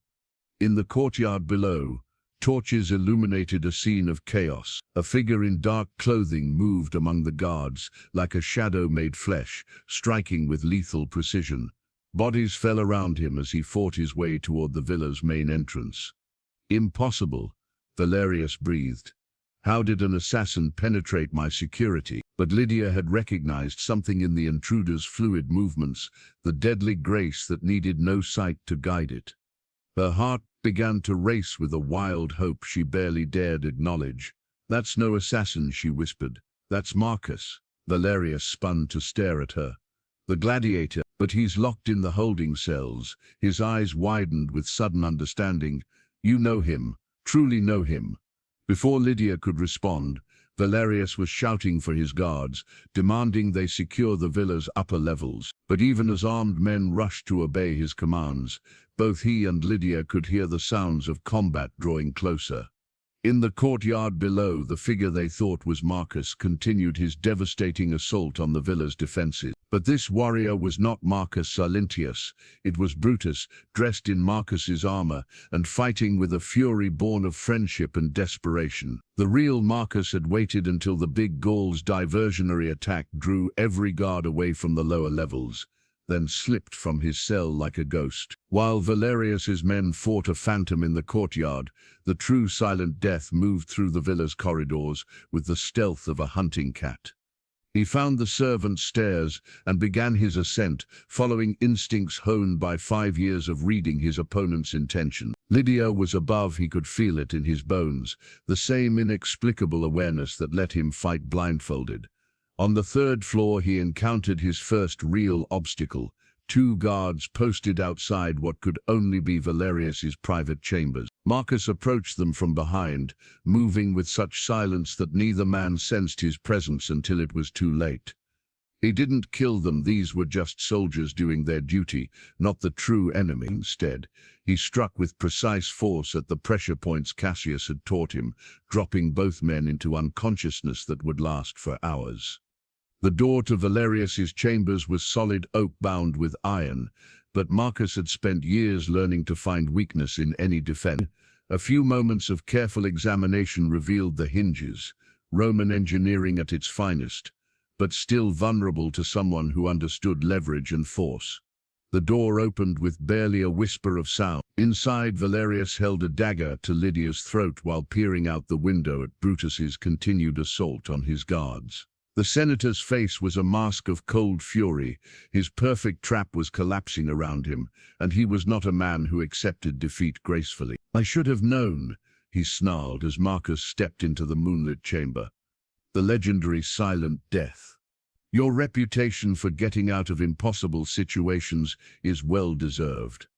In the courtyard below, torches illuminated a scene of chaos. A figure in dark clothing moved among the guards, like a shadow made flesh, striking with lethal precision. Bodies fell around him as he fought his way toward the villa's main entrance. "Impossible," Valerius breathed. "How did an assassin penetrate my security?" But Lydia had recognized something in the intruder's fluid movements, the deadly grace that needed no sight to guide it. Her heart began to race with a wild hope she barely dared acknowledge. "That's no assassin," she whispered. "That's Marcus." Valerius spun to stare at her. "The Gladiator, but he's locked in the holding cells." His eyes widened with sudden understanding. "You know him, truly know him." Before Lydia could respond, Valerius was shouting for his guards, demanding they secure the villa's upper levels. But even as armed men rushed to obey his commands, both he and Lydia could hear the sounds of combat drawing closer. In the courtyard below, the figure they thought was Marcus continued his devastating assault on the villa's defenses. But this warrior was not Marcus Silentius. It was Brutus, dressed in Marcus's armor and fighting with a fury born of friendship and desperation. The real Marcus had waited until the big Gaul's diversionary attack drew every guard away from the lower levels, then slipped from his cell like a ghost. While Valerius's men fought a phantom in the courtyard, the true silent death moved through the villa's corridors with the stealth of a hunting cat. He found the servant stairs and began his ascent, following instincts honed by 5 years of reading his opponent's intention. Lydia was above, he could feel it in his bones, the same inexplicable awareness that let him fight blindfolded. On the 3rd floor he encountered his first real obstacle. 2 guards posted outside what could only be Valerius's private chambers. Marcus approached them from behind, moving with such silence that neither man sensed his presence until it was too late. He didn't kill them, these were just soldiers doing their duty, not the true enemy. Instead, he struck with precise force at the pressure points Cassius had taught him, dropping both men into unconsciousness that would last for hours. The door to Valerius's chambers was solid oak bound with iron, but Marcus had spent years learning to find weakness in any defense. A few moments of careful examination revealed the hinges, Roman engineering at its finest, but still vulnerable to someone who understood leverage and force. The door opened with barely a whisper of sound. Inside, Valerius held a dagger to Lydia's throat while peering out the window at Brutus's continued assault on his guards. The senator's face was a mask of cold fury. His perfect trap was collapsing around him, and he was not a man who accepted defeat gracefully. "I should have known," he snarled as Marcus stepped into the moonlit chamber. The legendary silent death. Your reputation for getting out of impossible situations is well deserved.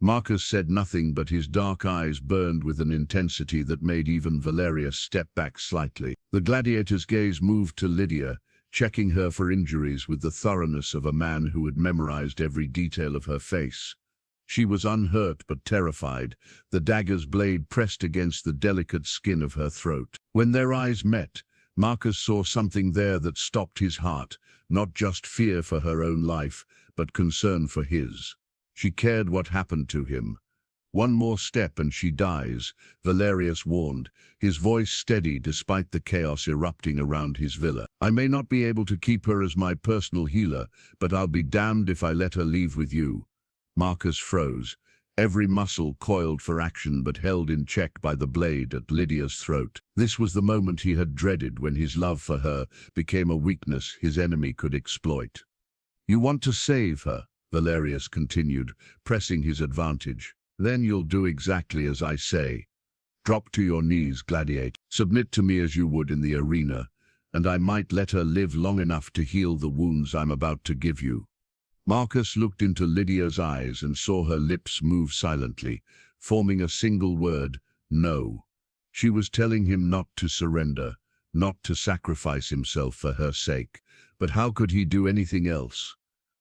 Marcus said nothing, but his dark eyes burned with an intensity that made even Valerius step back slightly. The gladiator's gaze moved to Lydia, checking her for injuries with the thoroughness of a man who had memorized every detail of her face. She was unhurt but terrified, the dagger's blade pressed against the delicate skin of her throat. When their eyes met, Marcus saw something there that stopped his heart, not just fear for her own life, but concern for his. She cared what happened to him. One more step and she dies, Valerius warned, his voice steady despite the chaos erupting around his villa. I may not be able to keep her as my personal healer, but I'll be damned if I let her leave with you. Marcus froze, every muscle coiled for action but held in check by the blade at Lydia's throat. This was the moment he had dreaded, when his love for her became a weakness his enemy could exploit. You want to save her, Valerius continued, pressing his advantage. Then you'll do exactly as I say. Drop to your knees, Gladiator. Submit to me as you would in the arena, and I might let her live long enough to heal the wounds I'm about to give you. Marcus looked into Lydia's eyes and saw her lips move silently, forming a single word, no. She was telling him not to surrender, not to sacrifice himself for her sake, but how could he do anything else?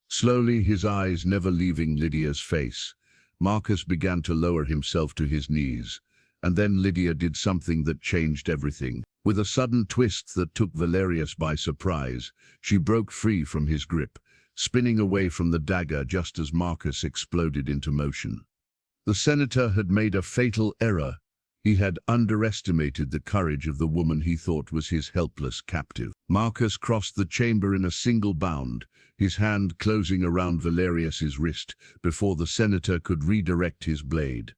Slowly, his eyes never leaving Lydia's face, Marcus began to lower himself to his knees, and then Lydia did something that changed everything. With a sudden twist that took Valerius by surprise, she broke free from his grip, spinning away from the dagger just as Marcus exploded into motion. The senator had made a fatal error. He had underestimated the courage of the woman he thought was his helpless captive. Marcus crossed the chamber in a single bound, his hand closing around Valerius's wrist before the senator could redirect his blade.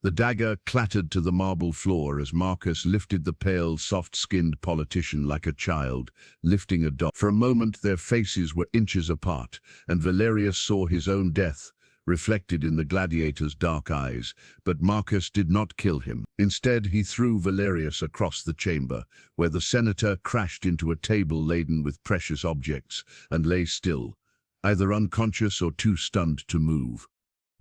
The dagger clattered to the marble floor as Marcus lifted the pale, soft-skinned politician like a child, lifting a doll. For a moment their faces were inches apart, and Valerius saw his own death reflected in the gladiator's dark eyes, but Marcus did not kill him. Instead, he threw Valerius across the chamber, where the senator crashed into a table laden with precious objects and lay still, either unconscious or too stunned to move.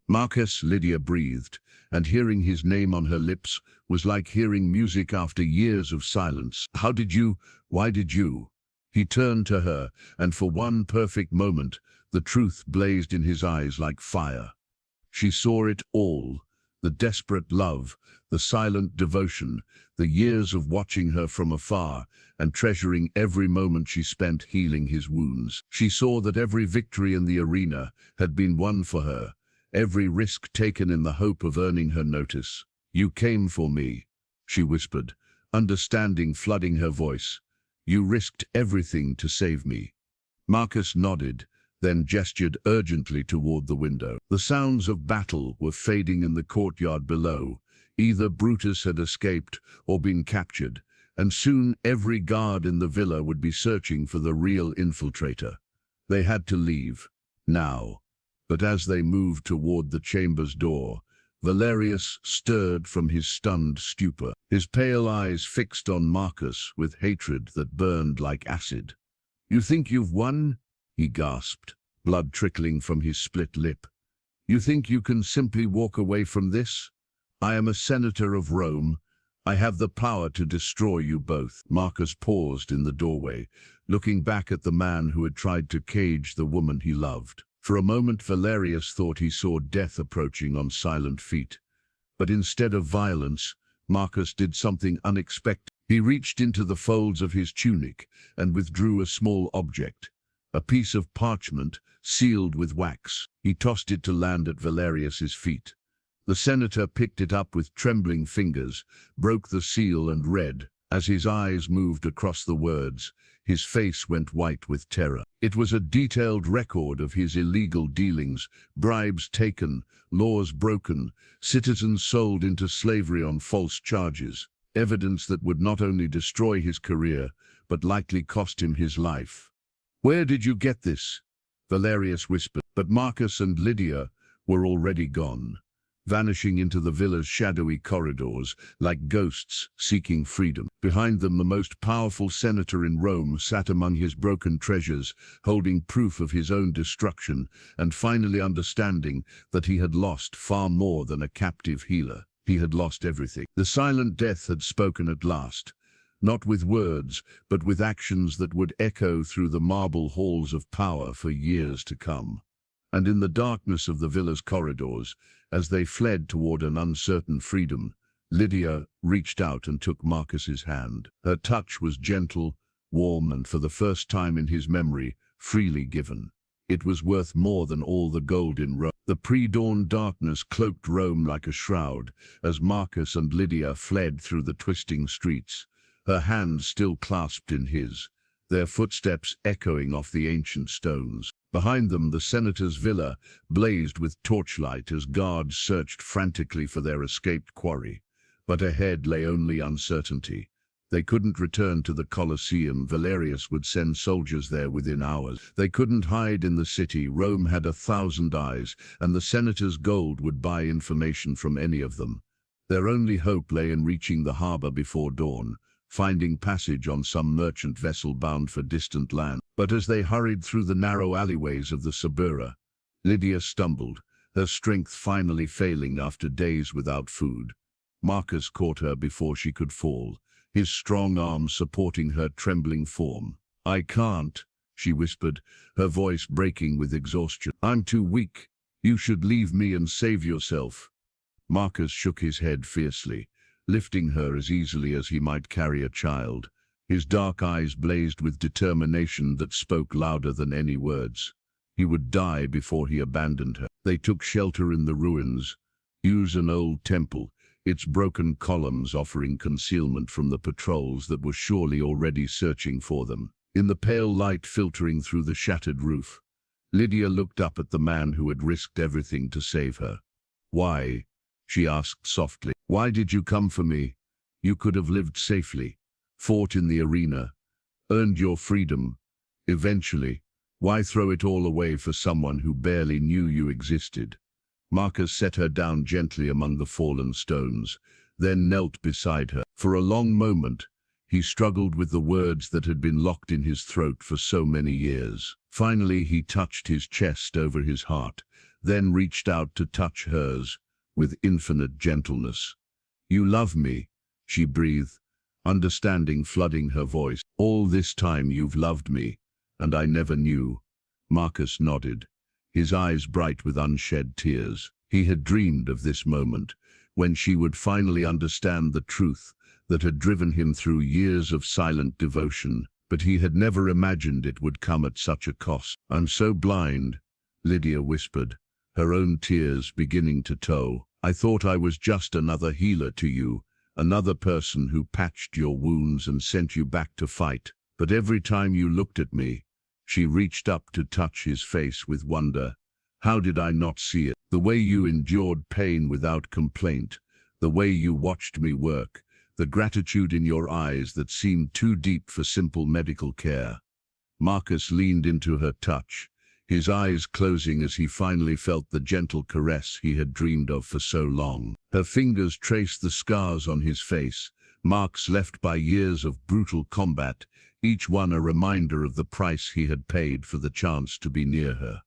Marcus, Lydia breathed, and hearing his name on her lips was like hearing music after years of silence. Why did you? He turned to her, and for one perfect moment, the truth blazed in his eyes like fire. She saw it all, the desperate love, the silent devotion, the years of watching her from afar and treasuring every moment she spent healing his wounds. She saw that every victory in the arena had been won for her, every risk taken in the hope of earning her notice. You came for me, she whispered, understanding flooding her voice. You risked everything to save me. Marcus nodded, then gestured urgently toward the window. The sounds of battle were fading in the courtyard below. Either Brutus had escaped or been captured, and soon every guard in the villa would be searching for the real infiltrator. They had to leave, now. But as they moved toward the chamber's door, Valerius stirred from his stunned stupor, his pale eyes fixed on Marcus with hatred that burned like acid. You think you've won? He gasped, blood trickling from his split lip. You think you can simply walk away from this? I am a senator of Rome. I have the power to destroy you both. Marcus paused in the doorway, looking back at the man who had tried to cage the woman he loved. For a moment Valerius thought he saw death approaching on silent feet. But instead of violence, Marcus did something unexpected. He reached into the folds of his tunic and withdrew a small object, a piece of parchment sealed with wax. He tossed it to land at Valerius's feet. The senator picked it up with trembling fingers, broke the seal and read. As his eyes moved across the words, his face went white with terror. It was a detailed record of his illegal dealings, bribes taken, laws broken, citizens sold into slavery on false charges, evidence that would not only destroy his career, but likely cost him his life. Where did you get this? Valerius whispered, but Marcus and Lydia were already gone. vanishing into the villa's shadowy corridors, like ghosts seeking freedom. Behind them, the most powerful senator in Rome sat among his broken treasures, holding proof of his own destruction, and finally understanding that he had lost far more than a captive healer. He had lost everything. The silent death had spoken at last, not with words, but with actions that would echo through the marble halls of power for years to come. And in the darkness of the villa's corridors, as they fled toward an uncertain freedom, Lydia reached out and took Marcus's hand. Her touch was gentle, warm, and for the first time in his memory, freely given. It was worth more than all the gold in Rome. The pre-dawn darkness cloaked Rome like a shroud, as Marcus and Lydia fled through the twisting streets, her hands still clasped in his, their footsteps echoing off the ancient stones. Behind them, the senator's villa blazed with torchlight as guards searched frantically for their escaped quarry. But ahead lay only uncertainty. They couldn't return to the Colosseum. Valerius would send soldiers there within hours. They couldn't hide in the city. Rome had 1,000 eyes, and the senator's gold would buy information from any of them. Their only hope lay in reaching the harbor before dawn, finding passage on some merchant vessel bound for distant land. But as they hurried through the narrow alleyways of the Suburra, Lydia stumbled, her strength finally failing after days without food. Marcus caught her before she could fall, his strong arms supporting her trembling form. "I can't," she whispered, her voice breaking with exhaustion. "I'm too weak. You should leave me and save yourself." Marcus shook his head fiercely, lifting her as easily as he might carry a child. His dark eyes blazed with determination that spoke louder than any words. He would die before he abandoned her. They took shelter in the ruins, used an old temple, its broken columns offering concealment from the patrols that were surely already searching for them. In the pale light filtering through the shattered roof, Lydia looked up at the man who had risked everything to save her. "Why?" she asked softly. "Why did you come for me? You could have lived safely, fought in the arena, earned your freedom. Eventually, why throw it all away for someone who barely knew you existed?" Marcus set her down gently among the fallen stones, then knelt beside her. For a long moment, he struggled with the words that had been locked in his throat for so many years. Finally, he touched his chest over his heart, then reached out to touch hers with infinite gentleness. "You love me," she breathed, understanding flooding her voice. "All this time you've loved me, and I never knew." Marcus nodded, his eyes bright with unshed tears. He had dreamed of this moment, when she would finally understand the truth that had driven him through years of silent devotion, but he had never imagined it would come at such a cost. "I'm so blind," Lydia whispered, her own tears beginning to tow. "I thought I was just another healer to you, another person who patched your wounds and sent you back to fight. But every time you looked at me," she reached up to touch his face with wonder, "how did I not see it? The way you endured pain without complaint, the way you watched me work, the gratitude in your eyes that seemed too deep for simple medical care." Marcus leaned into her touch, his eyes closing as he finally felt the gentle caress he had dreamed of for so long. Her fingers traced the scars on his face, marks left by years of brutal combat, each one a reminder of the price he had paid for the chance to be near her.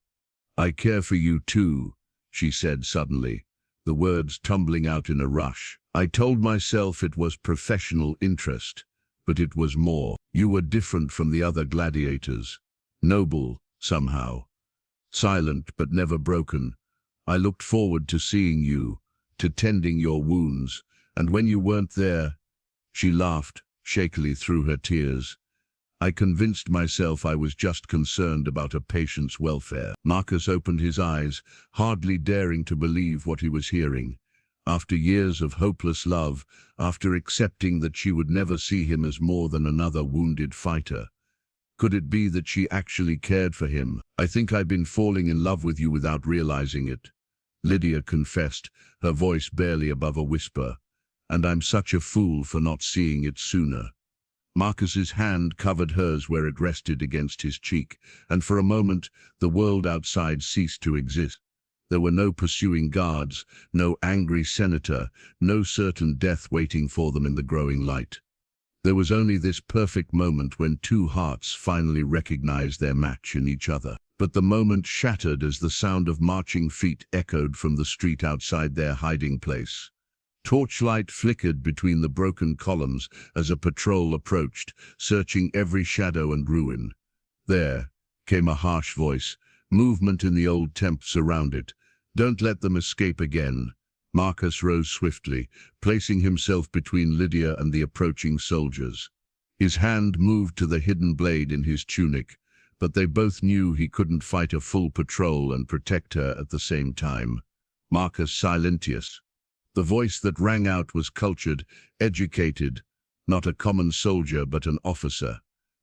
"I care for you too," she said suddenly, the words tumbling out in a rush. "I told myself it was professional interest, but it was more. You were different from the other gladiators, noble somehow, silent but never broken. I looked forward to seeing you, to tending your wounds, and when you weren't there," she laughed shakily through her tears, "I convinced myself I was just concerned about a patient's welfare." Marcus opened his eyes, hardly daring to believe what he was hearing. After years of hopeless love, after accepting that she would never see him as more than another wounded fighter, could it be that she actually cared for him? "I think I've been falling in love with you without realizing it," Lydia confessed, her voice barely above a whisper, "and I'm such a fool for not seeing it sooner." Marcus's hand covered hers where it rested against his cheek, and for a moment the world outside ceased to exist. There were no pursuing guards, no angry senator, no certain death waiting for them in the growing light. There was only this perfect moment when two hearts finally recognized their match in each other. But the moment shattered as the sound of marching feet echoed from the street outside their hiding place. Torchlight flickered between the broken columns as a patrol approached, searching every shadow and ruin. There came a harsh voice, movement in the old temps around it. "Don't let them escape again." Marcus rose swiftly, placing himself between Lydia and the approaching soldiers. His hand moved to the hidden blade in his tunic, but they both knew he couldn't fight a full patrol and protect her at the same time. Marcus Silentius. The voice that rang out was cultured, educated, not a common soldier but an officer.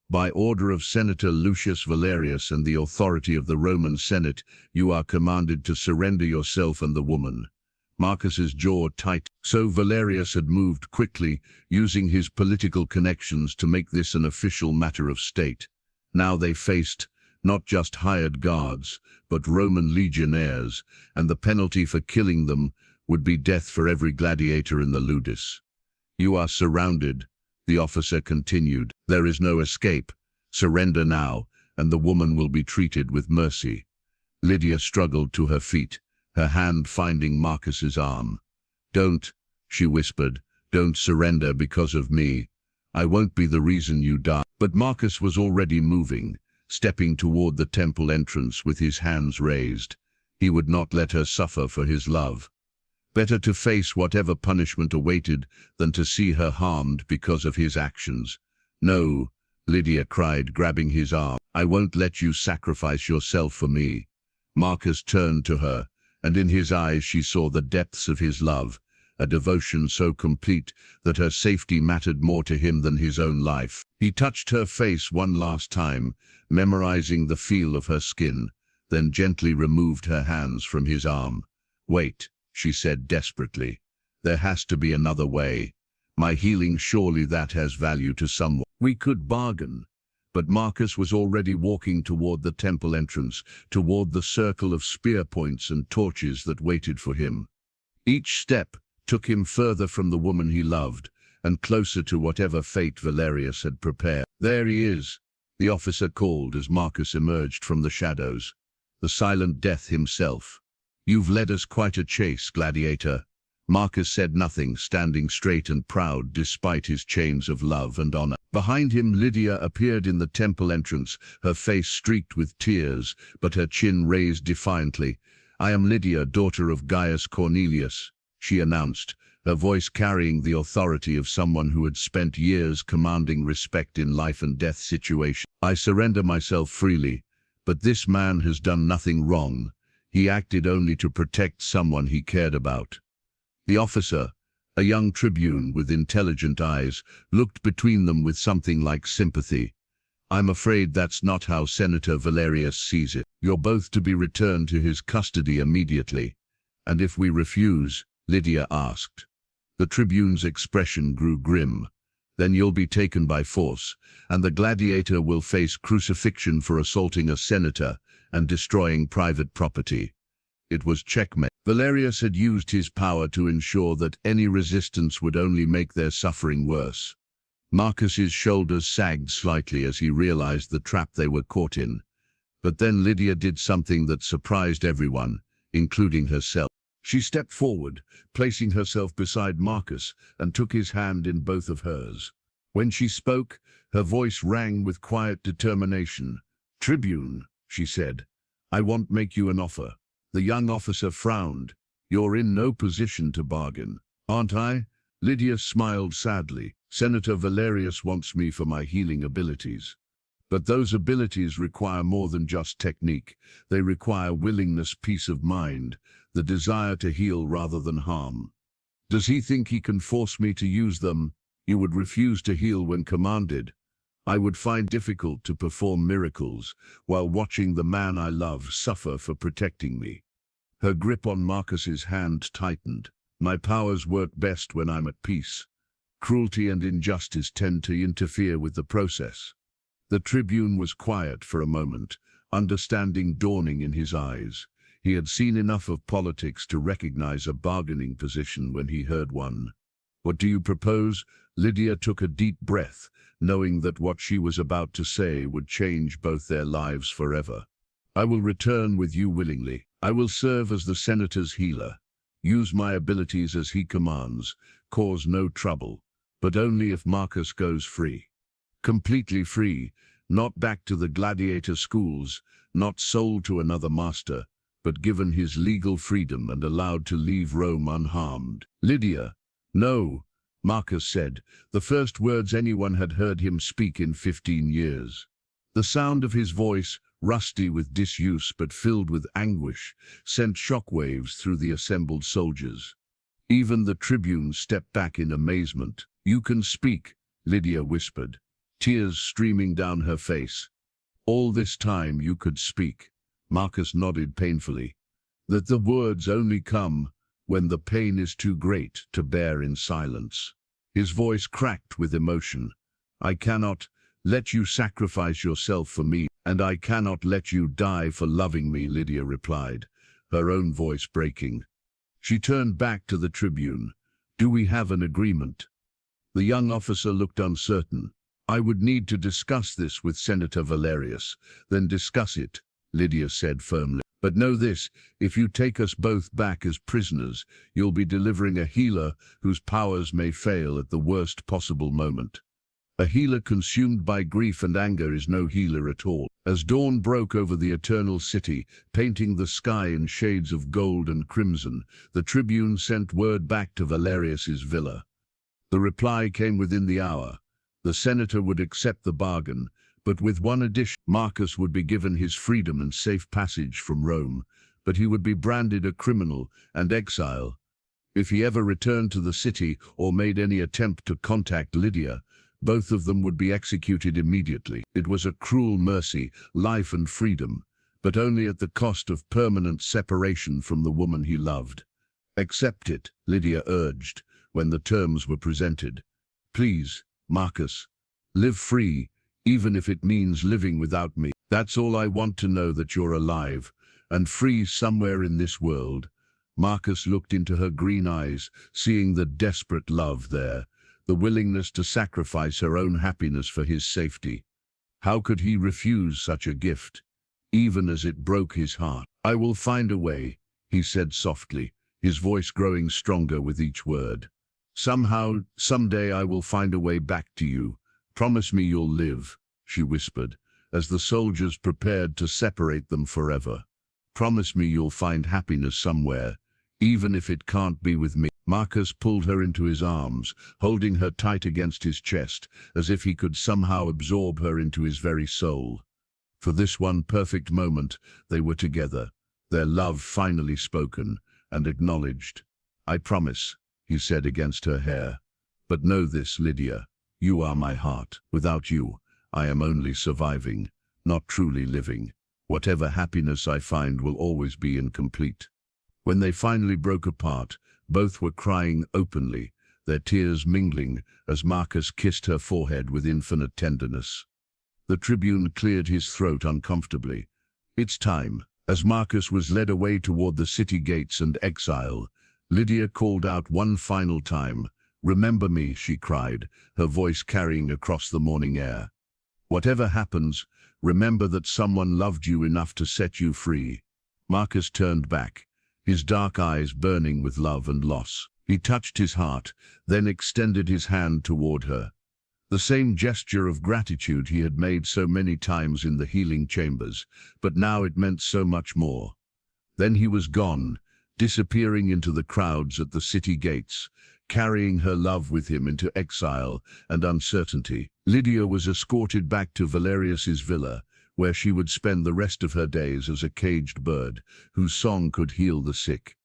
"By order of Senator Lucius Valerius and the authority of the Roman Senate, you are commanded to surrender yourself and the woman." Marcus's jaw tightened. So Valerius had moved quickly, using his political connections to make this an official matter of state. Now they faced not just hired guards, but Roman legionnaires, and the penalty for killing them would be death for every gladiator in the ludus. "You are surrounded," the officer continued. "There is no escape. Surrender now, and the woman will be treated with mercy." Lydia struggled to her feet, her hand finding Marcus's arm. "Don't," she whispered, "don't surrender because of me. I won't be the reason you die." But Marcus was already moving, stepping toward the temple entrance with his hands raised. He would not let her suffer for his love. Better to face whatever punishment awaited than to see her harmed because of his actions. "No," Lydia cried, grabbing his arm. "I won't let you sacrifice yourself for me." Marcus turned to her, and in his eyes she saw the depths of his love, a devotion so complete that her safety mattered more to him than his own life. He touched her face one last time, memorizing the feel of her skin, then gently removed her hands from his arm. "Wait," she said desperately. "There has to be another way. My healing, surely that has value to someone. We could bargain." But Marcus was already walking toward the temple entrance, toward the circle of spear points and torches that waited for him. Each step took him further from the woman he loved, and closer to whatever fate Valerius had prepared. "There he is," the officer called as Marcus emerged from the shadows. "The silent death himself. You've led us quite a chase, Gladiator." Marcus said nothing, standing straight and proud despite his chains of love and honor. Behind him, Lydia appeared in the temple entrance, her face streaked with tears, but her chin raised defiantly. "I am Lydia, daughter of Gaius Cornelius," she announced, her voice carrying the authority of someone who had spent years commanding respect in life and death situations. "I surrender myself freely, but this man has done nothing wrong. He acted only to protect someone he cared about." The officer, a young tribune with intelligent eyes, looked between them with something like sympathy. "I'm afraid that's not how Senator Valerius sees it. You're both to be returned to his custody immediately." "And if we refuse?" Lydia asked. The tribune's expression grew grim. "Then you'll be taken by force, and the gladiator will face crucifixion for assaulting a senator and destroying private property." It was checkmate. Valerius had used his power to ensure that any resistance would only make their suffering worse. Marcus's shoulders sagged slightly as he realized the trap they were caught in. But then Lydia did something that surprised everyone, including herself. She stepped forward, placing herself beside Marcus, and took his hand in both of hers. When she spoke, her voice rang with quiet determination. "Tribune," she said, "I won't make you an offer." The young officer frowned. "You're in no position to bargain." "Aren't I?" Lydia smiled sadly. "Senator Valerius wants me for my healing abilities. But those abilities require more than just technique. They require willingness, peace of mind, the desire to heal rather than harm. Does he think he can force me to use them? You would refuse to heal when commanded. I would find difficult to perform miracles while watching the man I love suffer for protecting me." Her grip on Marcus's hand tightened. "My powers work best when I'm at peace. Cruelty and injustice tend to interfere with the process." The tribune was quiet for a moment, understanding dawning in his eyes. He had seen enough of politics to recognize a bargaining position when he heard one. "What do you propose?" Lydia took a deep breath, knowing that what she was about to say would change both their lives forever. "I will return with you willingly. I will serve as the senator's healer. Use my abilities as he commands. Cause no trouble. But only if Marcus goes free. Completely free, not back to the gladiator schools, not sold to another master, but given his legal freedom and allowed to leave Rome unharmed." "Lydia." "No," Marcus said, the first words anyone had heard him speak in 15 years. The sound of his voice, rusty with disuse but filled with anguish, sent shockwaves through the assembled soldiers. Even the tribune stepped back in amazement. "You can speak," Lydia whispered, tears streaming down her face. "All this time you could speak." Marcus nodded painfully. "That the words only come when the pain is too great to bear in silence." His voice cracked with emotion. "I cannot let you sacrifice yourself for me, and I cannot let you die for loving me," Lydia replied, her own voice breaking. She turned back to the tribune. "Do we have an agreement?" The young officer looked uncertain. "I would need to discuss this with Senator Valerius." "Then discuss it," Lydia said firmly. "But know this, if you take us both back as prisoners, you'll be delivering a healer whose powers may fail at the worst possible moment. A healer consumed by grief and anger is no healer at all." As dawn broke over the eternal city, painting the sky in shades of gold and crimson, the tribune sent word back to Valerius's villa. The reply came within the hour. The senator would accept the bargain, but with one addition: Marcus would be given his freedom and safe passage from Rome, but he would be branded a criminal and exile. If he ever returned to the city or made any attempt to contact Lydia, both of them would be executed immediately. It was a cruel mercy, life and freedom, but only at the cost of permanent separation from the woman he loved. "Accept it," Lydia urged, when the terms were presented. "Please, Marcus, live free, even if it means living without me. That's all I want, to know that you're alive, and free somewhere in this world." Marcus looked into her green eyes, seeing the desperate love there, the willingness to sacrifice her own happiness for his safety. How could he refuse such a gift, even as it broke his heart? "I will find a way," he said softly, his voice growing stronger with each word. "Somehow, someday I will find a way back to you. Promise me you'll live," she whispered, as the soldiers prepared to separate them forever. "Promise me you'll find happiness somewhere, even if it can't be with me." Marcus pulled her into his arms, holding her tight against his chest, as if he could somehow absorb her into his very soul. For this one perfect moment, they were together, their love finally spoken and acknowledged. "I promise," he said against her hair. "But know this, Lydia, you are my heart. Without you, I am only surviving, not truly living. Whatever happiness I find will always be incomplete." When they finally broke apart, both were crying openly, their tears mingling as Marcus kissed her forehead with infinite tenderness. The tribune cleared his throat uncomfortably. "It's time." As Marcus was led away toward the city gates and exile, Lydia called out one final time. "Remember me," she cried, her voice carrying across the morning air. "Whatever happens, remember that someone loved you enough to set you free." Marcus turned back, his dark eyes burning with love and loss. He touched his heart, then extended his hand toward her. The same gesture of gratitude he had made so many times in the healing chambers, but now it meant so much more. Then he was gone, disappearing into the crowds at the city gates, carrying her love with him into exile and uncertainty. Lydia was escorted back to Valerius's villa, where she would spend the rest of her days as a caged bird, whose song could heal the sick.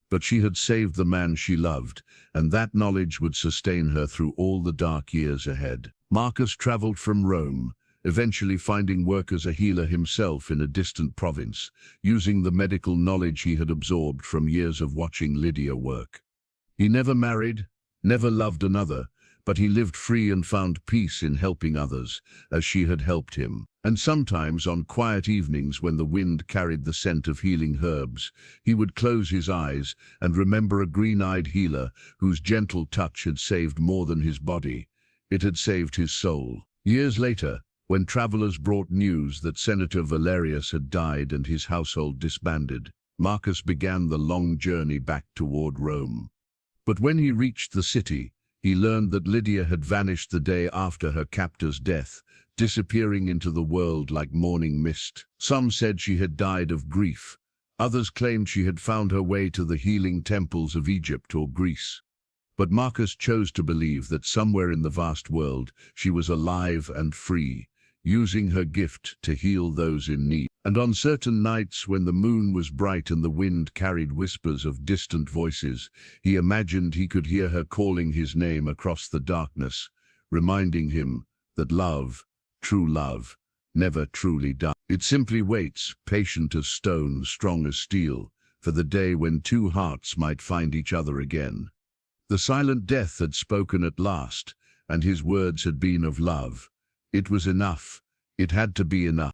But she had saved the man she loved, and that knowledge would sustain her through all the dark years ahead. Marcus traveled from Rome, eventually finding work as a healer himself in a distant province, using the medical knowledge he had absorbed from years of watching Lydia work. He never married, never loved another, but he lived free and found peace in helping others, as she had helped him. And sometimes, on quiet evenings when the wind carried the scent of healing herbs, he would close his eyes and remember a green-eyed healer whose gentle touch had saved more than his body. It had saved his soul. Years later, when travelers brought news that Senator Valerius had died and his household disbanded, Marcus began the long journey back toward Rome. But when he reached the city, he learned that Lydia had vanished the day after her captor's death, disappearing into the world like morning mist. Some said she had died of grief. Others claimed she had found her way to the healing temples of Egypt or Greece. But Marcus chose to believe that somewhere in the vast world she was alive and free, using her gift to heal those in need. And on certain nights when the moon was bright and the wind carried whispers of distant voices, he imagined he could hear her calling his name across the darkness, reminding him that love, true love, never truly dies. It simply waits, patient as stone, strong as steel, for the day when two hearts might find each other again. The silent death had spoken at last, and his words had been of love. It was enough. It had to be enough.